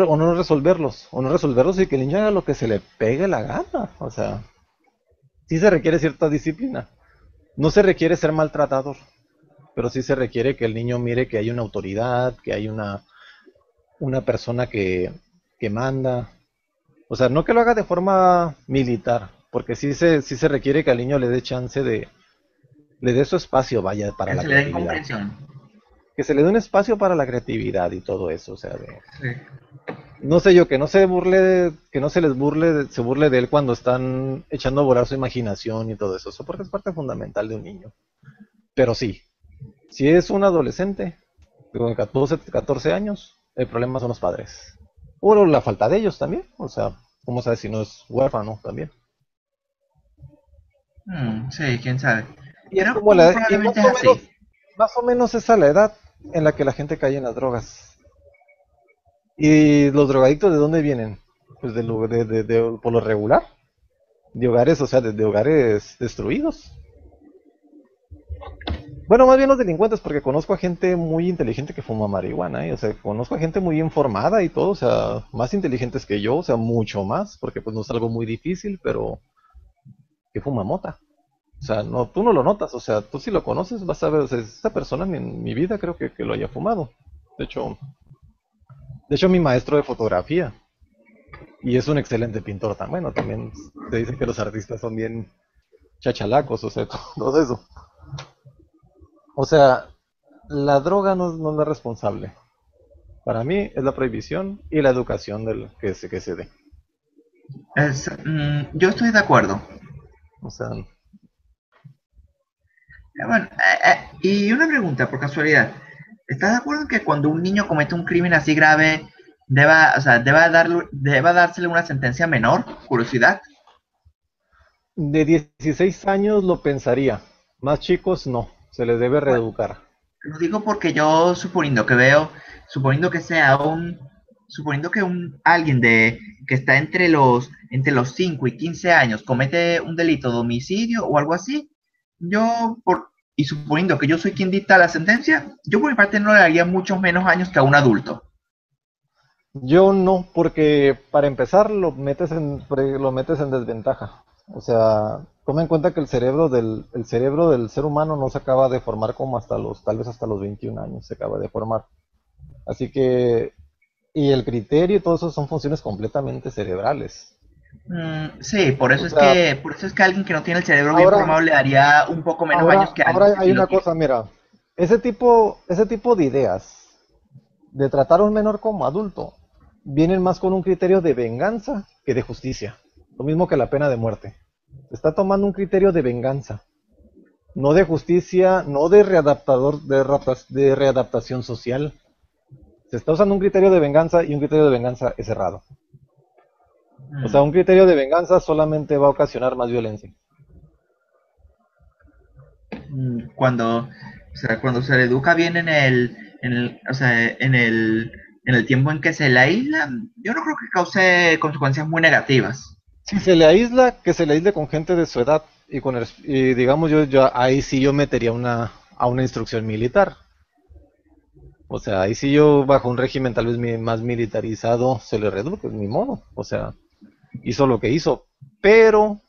resolverlos y que el niño haga lo que se le pegue la gana. O sea, sí se requiere cierta disciplina. No se requiere ser maltratador, pero sí se requiere que el niño mire que hay una autoridad, que hay una persona que manda. O sea, no que lo haga de forma militar, porque sí se requiere que al niño le dé chance le dé su espacio, vaya, para Que la se le den creatividad. comprensión. Que se le dé un espacio para la creatividad y todo eso, o sea, Sí. no sé yo, que no se burle, que no se les se burle de él cuando están echando a volar su imaginación y todo eso porque es parte fundamental de un niño. Pero sí, si es un adolescente con 14 años, el problema son los padres. O la falta de ellos también, o sea, ¿cómo sabes si no es huérfano también? Sí, quién sabe. Y es Creo que como muy y probablemente es así. más o menos esa la edad en la que la gente cae en las drogas. ¿Y los drogadictos de dónde vienen? Pues por lo regular, de hogares, o sea, de hogares destruidos. Bueno, más bien los delincuentes, porque conozco a gente muy inteligente que fuma marihuana, ¿eh? O sea, conozco a gente muy informada y todo, o sea, más inteligentes que yo, o sea, mucho más, porque pues no es algo muy difícil, pero que fuma mota. O sea, no, tú no lo notas, o sea, tú si lo conoces vas a ver, o sea, esta persona en mi vida creo que lo haya fumado. De hecho, de hecho mi maestro de fotografía, y es un excelente pintor también, bueno, también se dice que los artistas son bien chachalacos, o sea, todo eso. O sea, la droga no es la responsable. Para mí es la prohibición y la educación que se dé. Yo estoy de acuerdo. O sea, Bueno, y una pregunta por casualidad. ¿Estás de acuerdo en que cuando un niño comete un crimen así grave, o sea, deba dársele una sentencia menor? Curiosidad. de 16 años lo pensaría. Más chicos no. Se les debe Bueno, reeducar. lo digo porque yo suponiendo que sea suponiendo que alguien que está entre los 5 y 15 años comete un delito de homicidio o algo así, y suponiendo que yo soy quien dicta la sentencia, yo por mi parte no le daría muchos menos años que a un adulto. Yo no, porque para empezar lo metes en desventaja. O sea, toma en cuenta que el cerebro del ser humano no se acaba de formar como tal vez hasta los 21 años se acaba de formar. Así que, y el criterio y todo eso son funciones completamente cerebrales. Sí, O sea, por eso es que a alguien que no tiene el cerebro bien ahora, formado le daría un poco menos años ahora, que a alguien ahora que hay sí lo una tiene. cosa, mira, ese tipo de ideas de tratar a un menor como adulto vienen más con un criterio de venganza que de justicia. Lo mismo que la pena de muerte. Se está tomando un criterio de venganza, no de justicia, no de readaptación social. Se está usando un criterio de venganza y un criterio de venganza es errado. O sea, Mm, un criterio de venganza solamente va a ocasionar más violencia. o sea, cuando se le educa bien o sea, en el tiempo en que se le aísla, yo no creo que cause consecuencias muy negativas. Si se le aísla, que se le aísle con gente de su edad y digamos yo ahí sí yo metería a una instrucción militar. O sea, ahí sí yo bajo un régimen tal vez más militarizado se le reduce, ni modo. O sea, hizo lo que hizo. Pero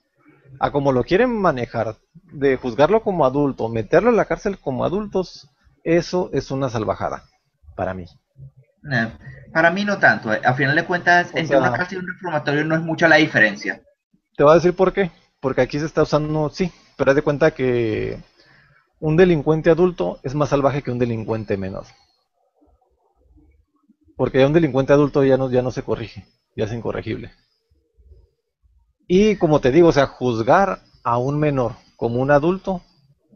a como lo quieren manejar, de juzgarlo como adulto, meterlo en la cárcel como adultos, eso es una salvajada para mí. Eh, para mí no tanto. A final de cuentas, O entre una sea, cárcel y un reformatorio no es mucha la diferencia. te voy a decir por qué. Porque aquí se está usando, sí, pero haz de cuenta que un delincuente adulto es más salvaje que un delincuente menor. Porque ya un delincuente adulto ya no se corrige, ya es incorregible. Y como te digo, o sea, juzgar a un menor como un adulto,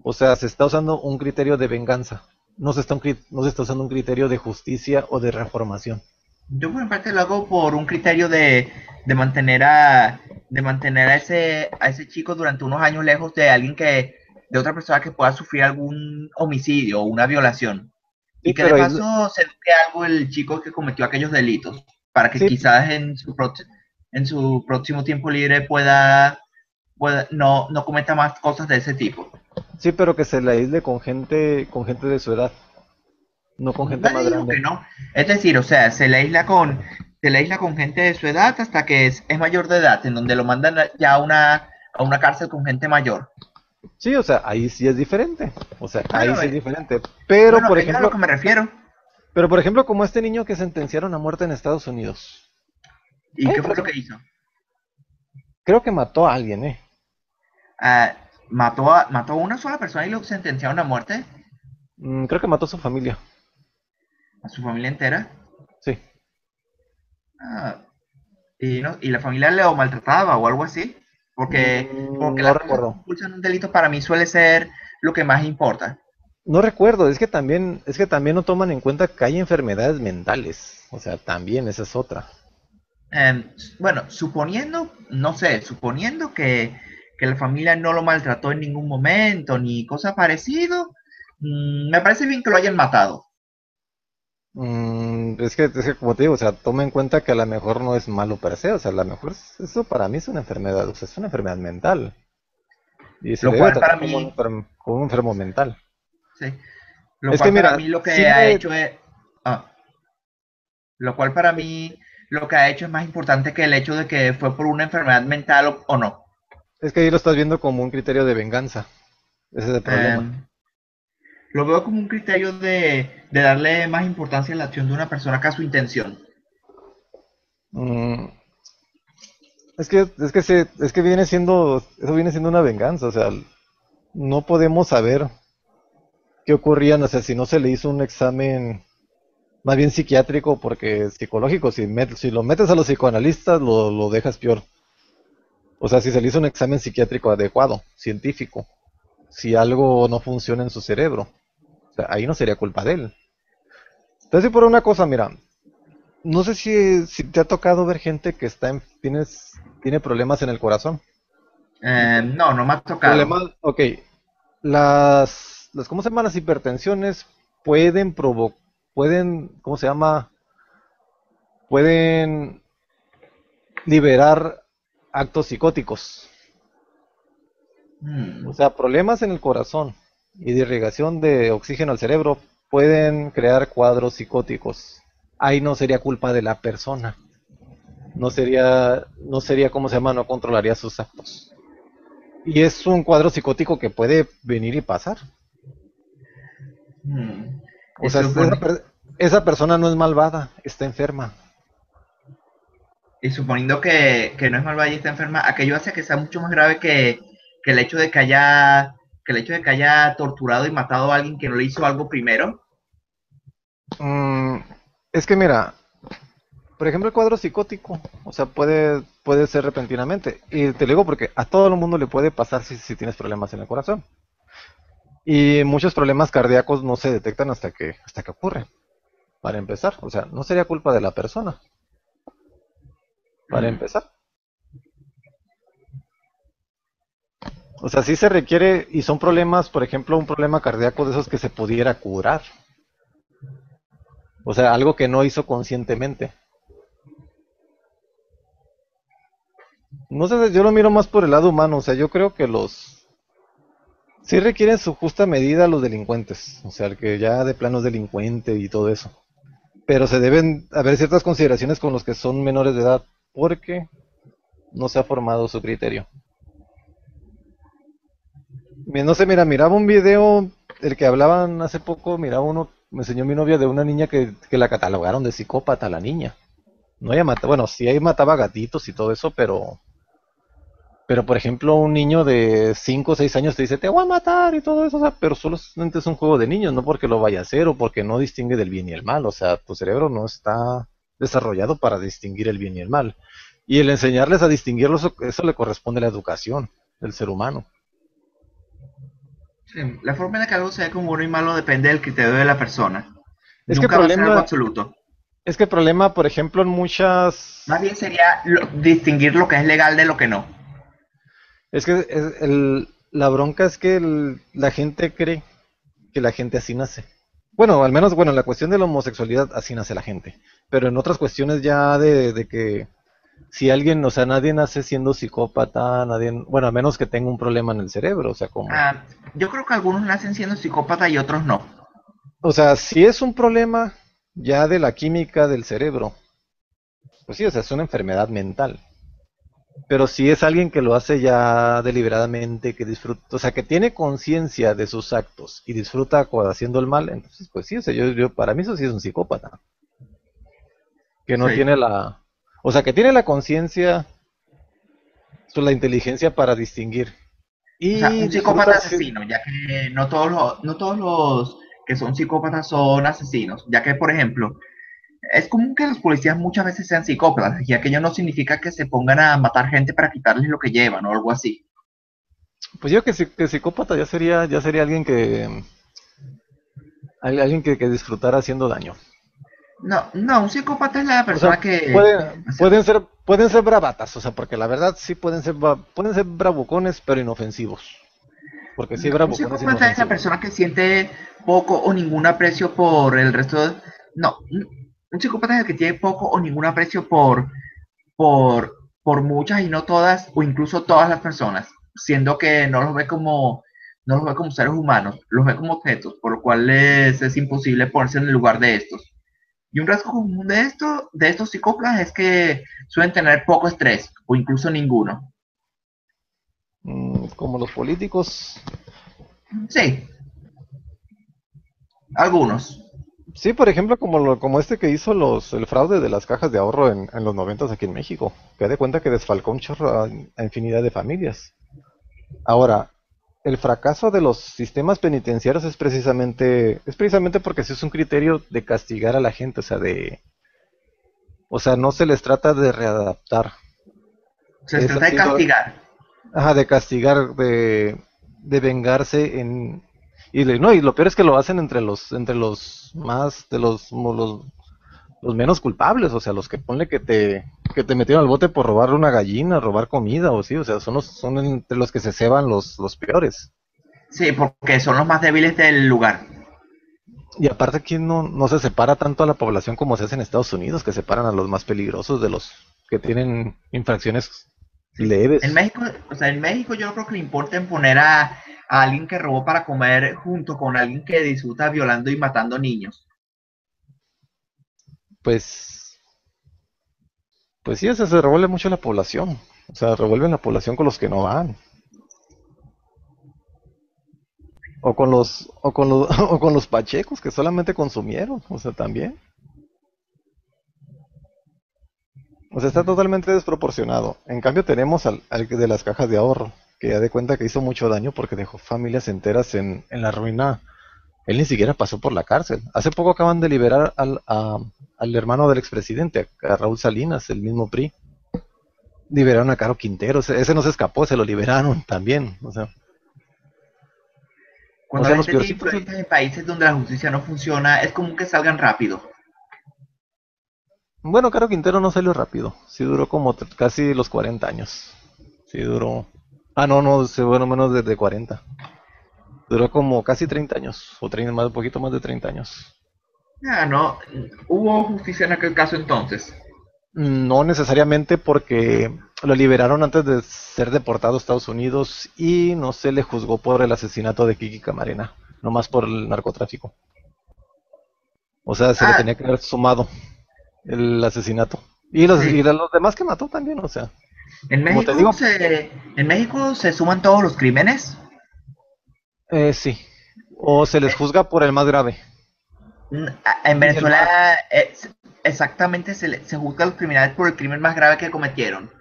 o sea, se está usando un criterio de venganza. No se está usando un criterio de justicia o de reformación. Yo por mi parte lo hago por un criterio de de mantener a ese chico durante unos años lejos de alguien de otra persona que pueda sufrir algún homicidio o una violación. Sí, Y que de pero ahí, paso se eduque algo el chico que cometió aquellos delitos, para que sí, quizás en su próximo tiempo libre no cometa más cosas de ese tipo. sí, pero que se le aísle con gente de su edad, no con gente Nadie más dijo grande. que no. Es decir, o sea, se le aísla con gente de su edad hasta que es mayor de edad, en donde lo mandan ya a una cárcel con gente mayor. Sí, o sea, ahí sí es diferente. O sea, ahí Bueno, sí es diferente. Pero, bueno, por es a lo ejemplo, que me refiero. como este niño que sentenciaron a muerte en Estados Unidos. A ¿Y mí me qué fue lo parece- que hizo? creo que mató a alguien, ¿eh? Ah, mató a una sola persona y lo sentenciaron a muerte, Creo que mató a su familia. a su familia entera. Sí. Ah, y, no, y la familia lo maltrataba o algo así. Porque No las cosas que recuerdo. impulsan un delito para mí suele ser lo que más importa. No recuerdo, es que también no toman en cuenta que hay enfermedades mentales. O sea, también esa es otra. Bueno, suponiendo, no sé, suponiendo que la familia no lo maltrató en ningún momento ni cosa parecido, me parece bien que lo hayan matado. Es que como te digo, o sea, toma en cuenta que a lo mejor no es malo per se, o sea, a lo mejor eso para mí es una enfermedad, o sea, es una enfermedad mental. Y se Lo debe cual para tratar como mí, como un enfermo mental. sí, lo Es que cual para mira, mí lo sí que ha me, hecho es, ah, lo cual para mí lo que ha hecho es más importante que el hecho de que fue por una enfermedad mental o no. es que ahí lo estás viendo como un criterio de venganza. Ese es el problema. Eh, lo veo como un criterio de darle más importancia a la acción de una persona que a su intención. Mm, es que eso viene siendo una venganza, o sea, no podemos saber qué ocurría, no sé, si no se le hizo un examen más bien psiquiátrico, porque psicológico, si lo metes a los psicoanalistas, lo dejas peor. O sea, si se le hizo un examen psiquiátrico adecuado, científico, si algo no funciona en su cerebro, o sea, ahí no sería culpa de él. Entonces, por una cosa, mira, no sé si te ha tocado ver gente que tiene problemas en el corazón. No, no me ha tocado. Problemas, ok, ¿cómo se llaman? Las hipertensiones ¿cómo se llama? Pueden liberar actos psicóticos. O Hmm. sea, problemas en el corazón y de irrigación de oxígeno al cerebro pueden crear cuadros psicóticos. Ahí no sería culpa de la persona. No sería, ¿cómo se llama? No controlaría sus actos. Y es un cuadro psicótico que puede venir y pasar. Hmm. O Y sea, supone- esa persona no es malvada, está enferma. y suponiendo que no es malvada y está enferma, aquello hace que sea mucho más grave que el hecho de que el hecho de que haya torturado y matado a alguien que no le hizo algo primero. Mm, es que mira, por ejemplo, el cuadro psicótico, o sea, puede ser repentinamente. Y te lo digo porque a todo el mundo le puede pasar si tienes problemas en el corazón. Y muchos problemas cardíacos no se detectan hasta que ocurre, para empezar. O sea, no sería culpa de la persona, para Hmm. empezar. O sea, sí se requiere, y son problemas, por ejemplo, un problema cardíaco de esos que se pudiera curar. O sea, algo que no hizo conscientemente. No sé, yo lo miro más por el lado humano. O sea, yo creo que sí requieren su justa medida los delincuentes. O sea, el que ya de plano es delincuente y todo eso. Pero se deben haber ciertas consideraciones con los que son menores de edad, porque no se ha formado su criterio. No sé, mira, miraba un video, el que hablaban hace poco, miraba uno, me enseñó mi novia de una niña que la catalogaron de psicópata, la niña. No ella mata, bueno, sí ahí mataba gatitos y todo eso, pero por ejemplo un niño de 5 o 6 años te dice, te voy a matar y todo eso, o sea, pero solamente es un juego de niños, no porque lo vaya a hacer o porque no distingue del bien y el mal, o sea, tu cerebro no está desarrollado para distinguir el bien y el mal. Y el enseñarles a distinguirlos, eso le corresponde a la educación del ser humano. Sí, la forma en la que algo se ve como bueno y malo depende del criterio de la persona. Es que el Nunca va a ser algo problema, absoluto. es que el problema, por ejemplo, en Más muchas, bien sería distinguir lo que es legal de lo que no. es que la bronca es que la gente cree que la gente así nace. Bueno, al menos, bueno, en la cuestión de la homosexualidad así nace la gente. Pero en otras cuestiones ya de que si alguien, o sea, nadie nace siendo psicópata, nadie, bueno, a menos que tenga un problema en el cerebro, o sea, como, Yo creo que algunos nacen siendo psicópatas y otros no. o sea, si es un problema ya de la química del cerebro, pues sí, o sea, es una enfermedad mental. Pero si es alguien que lo hace ya deliberadamente, que disfruta, o sea, que tiene conciencia de sus actos y disfruta haciendo el mal, entonces, pues sí, o sea, para mí eso sí es un psicópata, que no Sí. tiene o sea, que tiene la conciencia, la inteligencia para distinguir O sea, y un psicópata disfruta, sí. asesino, ya que no todos los que son psicópatas son asesinos, ya que, por ejemplo, es común que los policías muchas veces sean psicópatas, ya que ello no significa que se pongan a matar gente para quitarles lo que llevan o algo así. Pues yo que psicópata ya sería alguien alguien que disfrutara haciendo daño. No, no, un psicópata es la O sea, persona que, pueden, o sea, pueden ser bravatas, o sea, porque la verdad sí pueden ser bravucones, pero inofensivos. Porque sí hay no, un bravucones psicópata es la inofensivos. persona que siente poco o ningún aprecio por el resto no, un psicópata es el que tiene poco o ningún aprecio por muchas y no todas, o incluso todas las personas, siendo que no los ve como seres humanos, los ve como objetos, por lo cual es imposible ponerse en el lugar de estos. Y un rasgo común de estos psicópatas es que suelen tener poco estrés, o incluso ninguno. Como los políticos. Sí, algunos. Sí, por ejemplo, como este que hizo el fraude de las cajas de ahorro en los noventas aquí en México, que de cuenta que desfalcó un chorro a infinidad de familias. Ahora, el fracaso de los sistemas penitenciarios es precisamente porque ese es un criterio de castigar a la gente, o sea, no se les trata de readaptar, Se es trata de haciendo, castigar. ajá, de castigar, de vengarse no, y lo peor es que lo hacen entre los más, los menos culpables, o sea, los que ponle que te metieron al bote por robar una gallina, robar comida, o sí, o sea, son entre los que se ceban los peores. Sí, porque son los más débiles del lugar. Y aparte aquí no se separa tanto a la población como se hace en Estados Unidos, que separan a los más peligrosos de los que tienen infracciones Sí. En leves. México, o sea, en México yo no creo que le importen poner a alguien que robó para comer junto con alguien que disfruta violando y matando niños. Pues, pues sí, o sea, se revuelve mucho la población. O sea, revuelven la población con los que no van. O con los pachecos que solamente consumieron. O sea, también. O sea, está totalmente desproporcionado. En cambio, tenemos al de las cajas de ahorro, que ya de cuenta que hizo mucho daño porque dejó familias enteras en la ruina. Él ni siquiera pasó por la cárcel. Hace poco acaban de liberar al hermano del expresidente, a Raúl Salinas, el mismo PRI. Liberaron a Caro Quintero. Ese no se escapó, se lo liberaron también. O Cuando sea, la los gente tiene peorcitos. influencias en países donde la justicia no funciona, es común que salgan rápido. Bueno, Caro Quintero no salió rápido. Sí duró como casi los 40 años. Sí duró. Ah, no, no, bueno, menos de 40. Duró como casi 30 años. O 30, más, un poquito más de 30 años. No, hubo justicia en aquel caso entonces. No necesariamente porque lo liberaron antes de ser deportado a Estados Unidos y no se le juzgó por el asesinato de Kiki Camarena, nomás por el narcotráfico. O sea, se le Ah, tenía que haber sumado el asesinato. Y los demás que mató también, o sea, en como te México digo, se, en México se suman todos los crímenes. sí. O se les juzga por el más grave. En Y el más, Venezuela exactamente se juzga a los criminales por el crimen más grave que cometieron.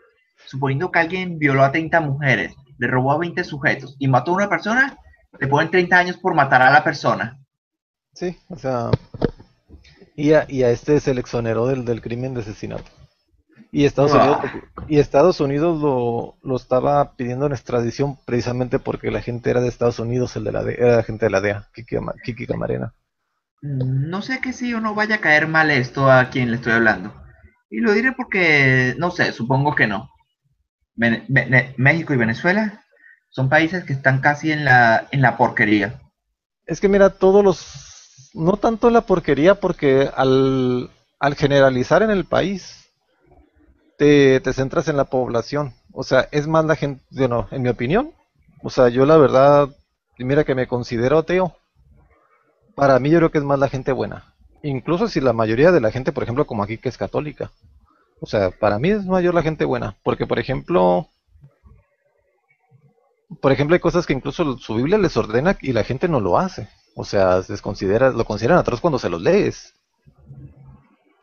Suponiendo que alguien violó a 30 mujeres, le robó a 20 sujetos y mató a una persona, le ponen 30 años por matar a la persona. sí, o sea, y a este se le exoneró del crimen de asesinato. Y Estados Unidos, Uah. y Estados Unidos lo estaba pidiendo en extradición precisamente porque la gente era de Estados Unidos, el de la era gente de la DEA, Kiki Camarena. No sé que sí o no vaya a caer mal esto a quien le estoy hablando. Y lo diré porque, no sé, supongo que no. México y Venezuela son países que están casi en la porquería. Es que mira, no tanto la porquería, porque al generalizar en el país, te centras en la población. O sea, es más la gente, bueno, en mi opinión, o sea, yo la verdad, y mira que me considero ateo, para mí yo creo que es más la gente buena. Incluso si la mayoría de la gente, por ejemplo, como aquí que es católica. O sea, para mí es mayor la gente buena, porque por ejemplo hay cosas que incluso su Biblia les ordena y la gente no lo hace. O sea, lo consideran atroz cuando se los lees.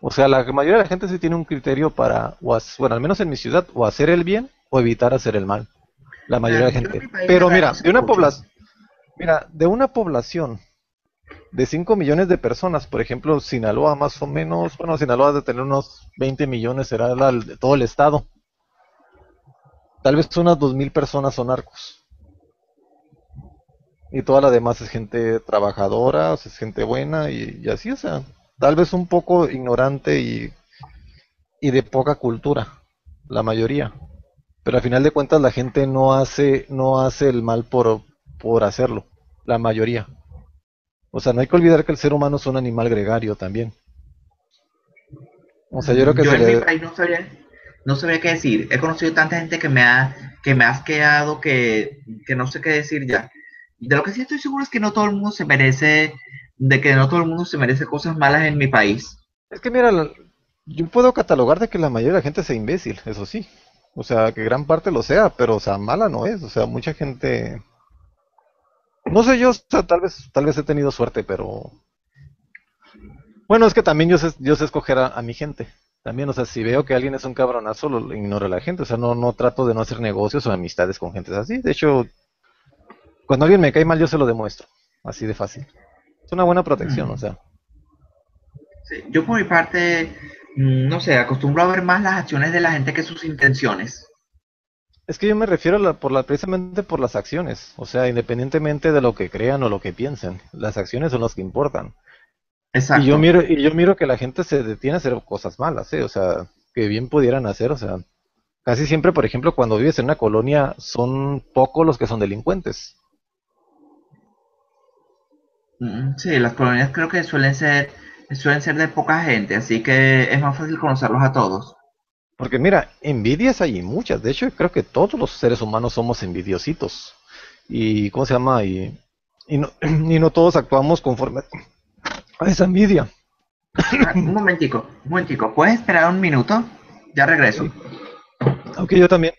O sea, la mayoría de la gente sí tiene un criterio para, bueno, al menos en mi ciudad, o hacer el bien o evitar hacer el mal. La mayoría de la Yo en gente. mi país la Pero verdad no mira, se escucha. de una población de 5 millones de personas, por ejemplo, Sinaloa más o menos, bueno, Sinaloa ha de tener unos 20 millones, será de todo el estado. Tal vez unas 2.000 personas son narcos. Y toda la demás es gente trabajadora, o sea, es gente buena y así, o sea, tal vez un poco ignorante y de poca cultura, la mayoría. Pero al final de cuentas la gente no hace el mal por hacerlo, la mayoría. O sea, no hay que olvidar que el ser humano es un animal gregario también. O sea, yo creo que Yo se en mi le... país no sabría qué decir. He conocido tanta gente que me ha asqueado que no sé qué decir ya. De lo que sí estoy seguro es que no todo el mundo se merece, de que no todo el mundo se merece cosas malas en mi país. Es que mira, yo puedo catalogar de que la mayoría de la gente sea imbécil, eso sí. O sea, que gran parte lo sea, pero o sea, mala no es. O sea, mucha gente... No sé yo, o sea, tal vez he tenido suerte, pero... Bueno, es que también yo sé escoger a mi gente. También, o sea, si veo que alguien es un cabronazo, lo ignoro a la gente. O sea, no trato de no hacer negocios o amistades con gente así. De hecho, cuando alguien me cae mal, yo se lo demuestro. Así de fácil. Es una buena protección, o Mm. sea. Sí, yo por mi parte, no sé, acostumbro a ver más las acciones de la gente que sus intenciones. Es que yo me refiero precisamente por las acciones. O sea, independientemente de lo que crean o lo que piensen, las acciones son las que importan. Exacto. Y yo miro que la gente se detiene a hacer cosas malas, ¿eh? O sea, que bien pudieran hacer, o sea, casi siempre, por ejemplo, cuando vives en una colonia, son pocos los que son delincuentes. Sí, las colonias creo que suelen ser de poca gente, así que es más fácil conocerlos a todos. Porque mira, envidias hay muchas. De hecho, creo que todos los seres humanos somos envidiositos. Y, ¿cómo se llama? Y no todos actuamos conforme a esa envidia. Ah, un momentico, ¿puedes esperar un minuto? Ya regreso. Sí. Aunque yo también.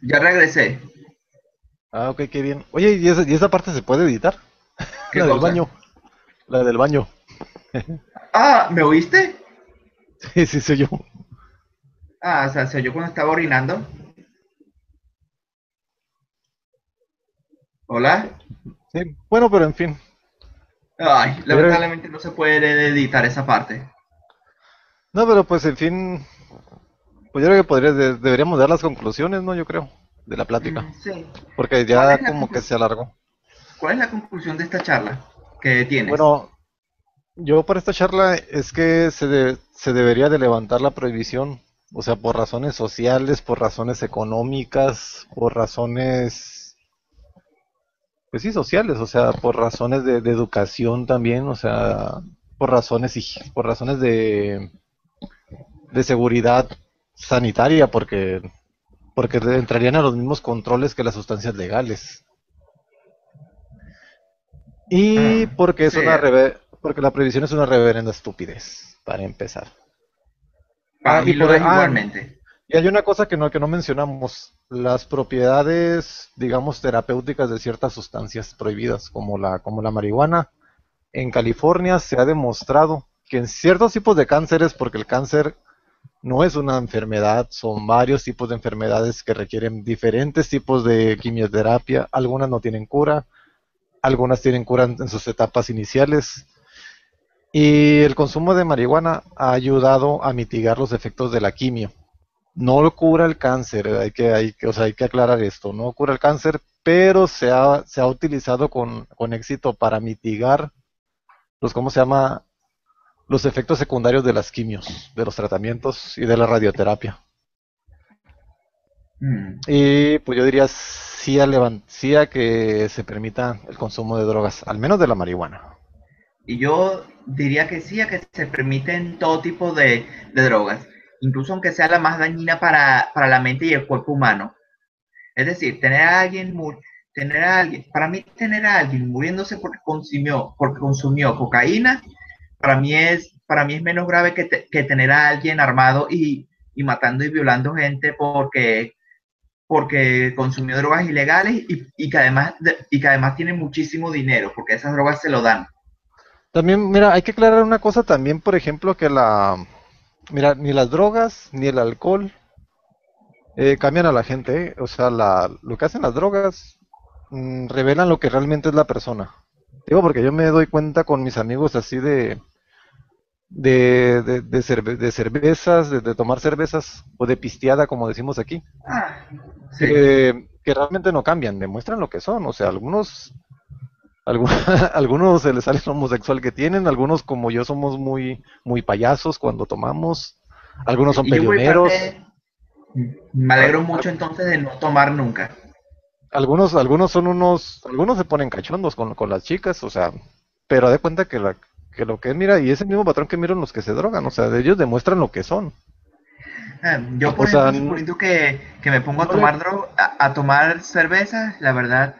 Ya regresé. Ah, ok, qué bien. Oye, ¿y esa parte se puede editar? ¿Qué La del cosa? baño. La del baño. Ah, ¿me oíste? Sí, sí, soy yo. Ah, o sea, se oyó cuando estaba orinando. Hola. Sí, bueno, pero en fin. Ay, Yo creo que- lamentablemente no se puede editar esa parte. no, pero pues en fin, pues yo creo que deberíamos dar las conclusiones, ¿no? Yo creo, de la plática. Sí. Porque ¿Cuál ya es la como que se alargó. cuál es la conclusión de esta charla que tienes? Bueno, yo para esta charla es que se debería de levantar la prohibición, o sea, por razones sociales, por razones económicas, por razones, pues sí, sociales, o sea, por razones de educación también, o sea, por razones de seguridad sanitaria, porque entrarían a los mismos controles que las sustancias legales. Y porque Sí, porque la prohibición es una reverenda estupidez, para empezar. para mí lo es Ah, igualmente. y hay una cosa que no mencionamos, las propiedades, digamos, terapéuticas de ciertas sustancias prohibidas, como la marihuana. En California se ha demostrado que en ciertos tipos de cánceres, porque el cáncer no es una enfermedad, son varios tipos de enfermedades que requieren diferentes tipos de quimioterapia, algunas no tienen cura, algunas tienen cura en sus etapas iniciales. Y el consumo de marihuana ha ayudado a mitigar los efectos de la quimio. No lo cura el cáncer, o sea, hay que aclarar esto, no cura el cáncer, pero se ha utilizado con éxito para mitigar ¿cómo se llama? Los efectos secundarios de las quimios, de los tratamientos y de la radioterapia. Mm. Y pues yo diría sí a que se permita el consumo de drogas, al menos de la marihuana. Y yo diría que sí, a que se permiten todo tipo de drogas, incluso aunque sea la más dañina para la mente y el cuerpo humano. Es decir, para mí tener a alguien muriéndose porque consumió cocaína, para mí es menos grave que tener a alguien armado y matando y violando gente porque consumió drogas ilegales y que además tiene muchísimo dinero, porque esas drogas se lo dan. También, mira, hay que aclarar una cosa también, por ejemplo, mira, ni las drogas ni el alcohol cambian a la gente, ¿eh? O sea, lo que hacen las drogas revelan lo que realmente es la persona. Digo, porque yo me doy cuenta con mis amigos así de cervezas, de tomar cervezas o de pisteada, como decimos aquí, Ah, sí. que realmente no cambian, demuestran lo que son. O sea, algunos, algunos se les sale el homosexual que tienen, algunos como yo somos muy payasos cuando tomamos, algunos Sí. son Y yo por mi peleoneros, parte me a- alegro mucho a- entonces de no tomar nunca. algunos se ponen cachondos con las chicas, o sea, pero de cuenta que lo que mira, y ese mismo patrón que miran los que se drogan, o sea, de ellos demuestran lo que son. Yo, O por sea, ejemplo, suponiendo que me pongo a no le, a tomar cerveza, la verdad,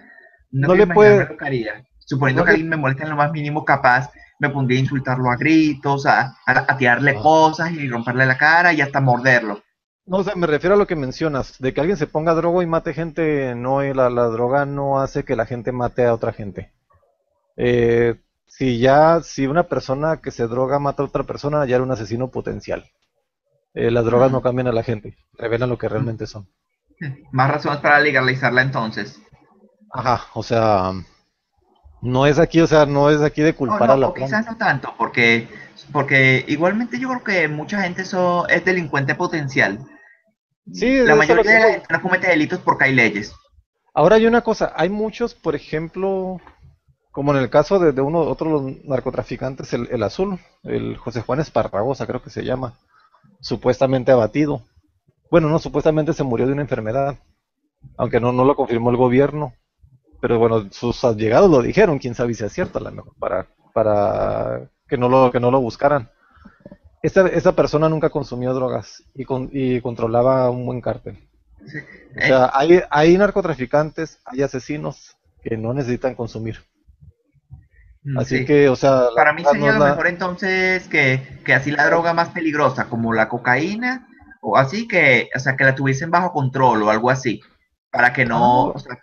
no no quiero le imaginarme puede, lo que haría. Suponiendo no que le, alguien me moleste en lo más mínimo capaz, me pondría a insultarlo a gritos, a tirarle ah, cosas y romperle la cara y hasta morderlo. no, o sea, me refiero a lo que mencionas, de que alguien se ponga droga y mate gente, no, la droga no hace que la gente mate a otra gente. Si una persona que se droga mata a otra persona, ya era un asesino potencial. Las drogas no Hmm. cambian a la gente, revelan lo que realmente son. Más razones para legalizarla entonces. Ajá, o sea, no es aquí, o sea, no es aquí de O culpar no, a la o quizás planta. no tanto, porque igualmente yo creo que mucha gente es delincuente potencial. Sí, La eso es lo mayoría que de la digo. gente no comete delitos porque hay leyes. Ahora hay una cosa, hay muchos, por ejemplo, como en el caso de otro de los narcotraficantes, el azul, el José Juan Esparragosa, creo que se llama, supuestamente abatido. Bueno, no, supuestamente se murió de una enfermedad, aunque no lo confirmó el gobierno. Pero bueno, sus allegados lo dijeron, quién sabe si es cierto, a lo mejor, para que no lo buscaran. Esta persona nunca consumió drogas y controlaba un buen cártel. Sí. O sea, hay narcotraficantes, hay asesinos que no necesitan consumir. Así Sí. que, o sea, la Para mí droga no sería es lo mejor la... entonces que así la droga más peligrosa, como la cocaína, o así o sea, que la tuviesen bajo control o algo así, para que Ah, no, o sea,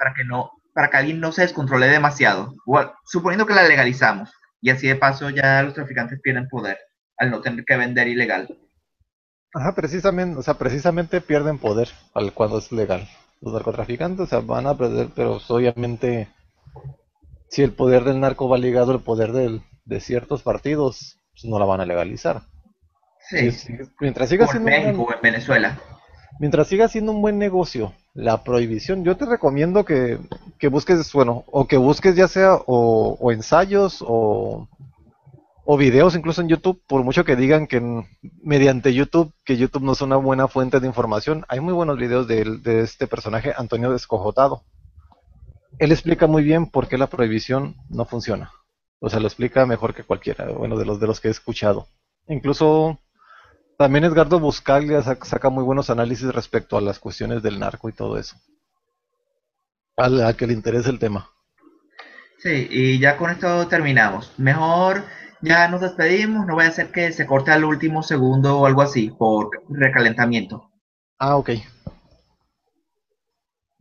para que alguien no se descontrole demasiado. Igual, suponiendo que la legalizamos, y así de paso ya los traficantes pierden poder al no tener que vender ilegal. Ajá, precisamente, o sea, precisamente pierden poder cuando es legal. Los narcotraficantes, o sea, van a perder, pero pues, obviamente, si el poder del narco va ligado al poder de ciertos partidos, pues no la van a legalizar. Sí, Mientras siga como en siendo México o en Venezuela. mientras siga siendo un buen negocio, la prohibición, yo te recomiendo que busques, bueno, o que busques ya sea o ensayos o videos incluso en YouTube, por mucho que digan que mediante YouTube, que YouTube no es una buena fuente de información, hay muy buenos videos de este personaje, Antonio Descojotado. Él explica muy bien por qué la prohibición no funciona. O sea, lo explica mejor que cualquiera, bueno, de los que he escuchado. Incluso también Edgardo Buscaglia saca muy buenos análisis respecto a las cuestiones del narco y todo eso. A que le interese el tema. Sí, y ya con esto terminamos. Mejor ya nos despedimos, no vaya a ser que se corte al último segundo o algo así por recalentamiento. Ah, ok.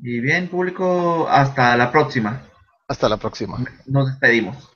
Y bien, público, hasta la próxima. Hasta la próxima. Nos despedimos.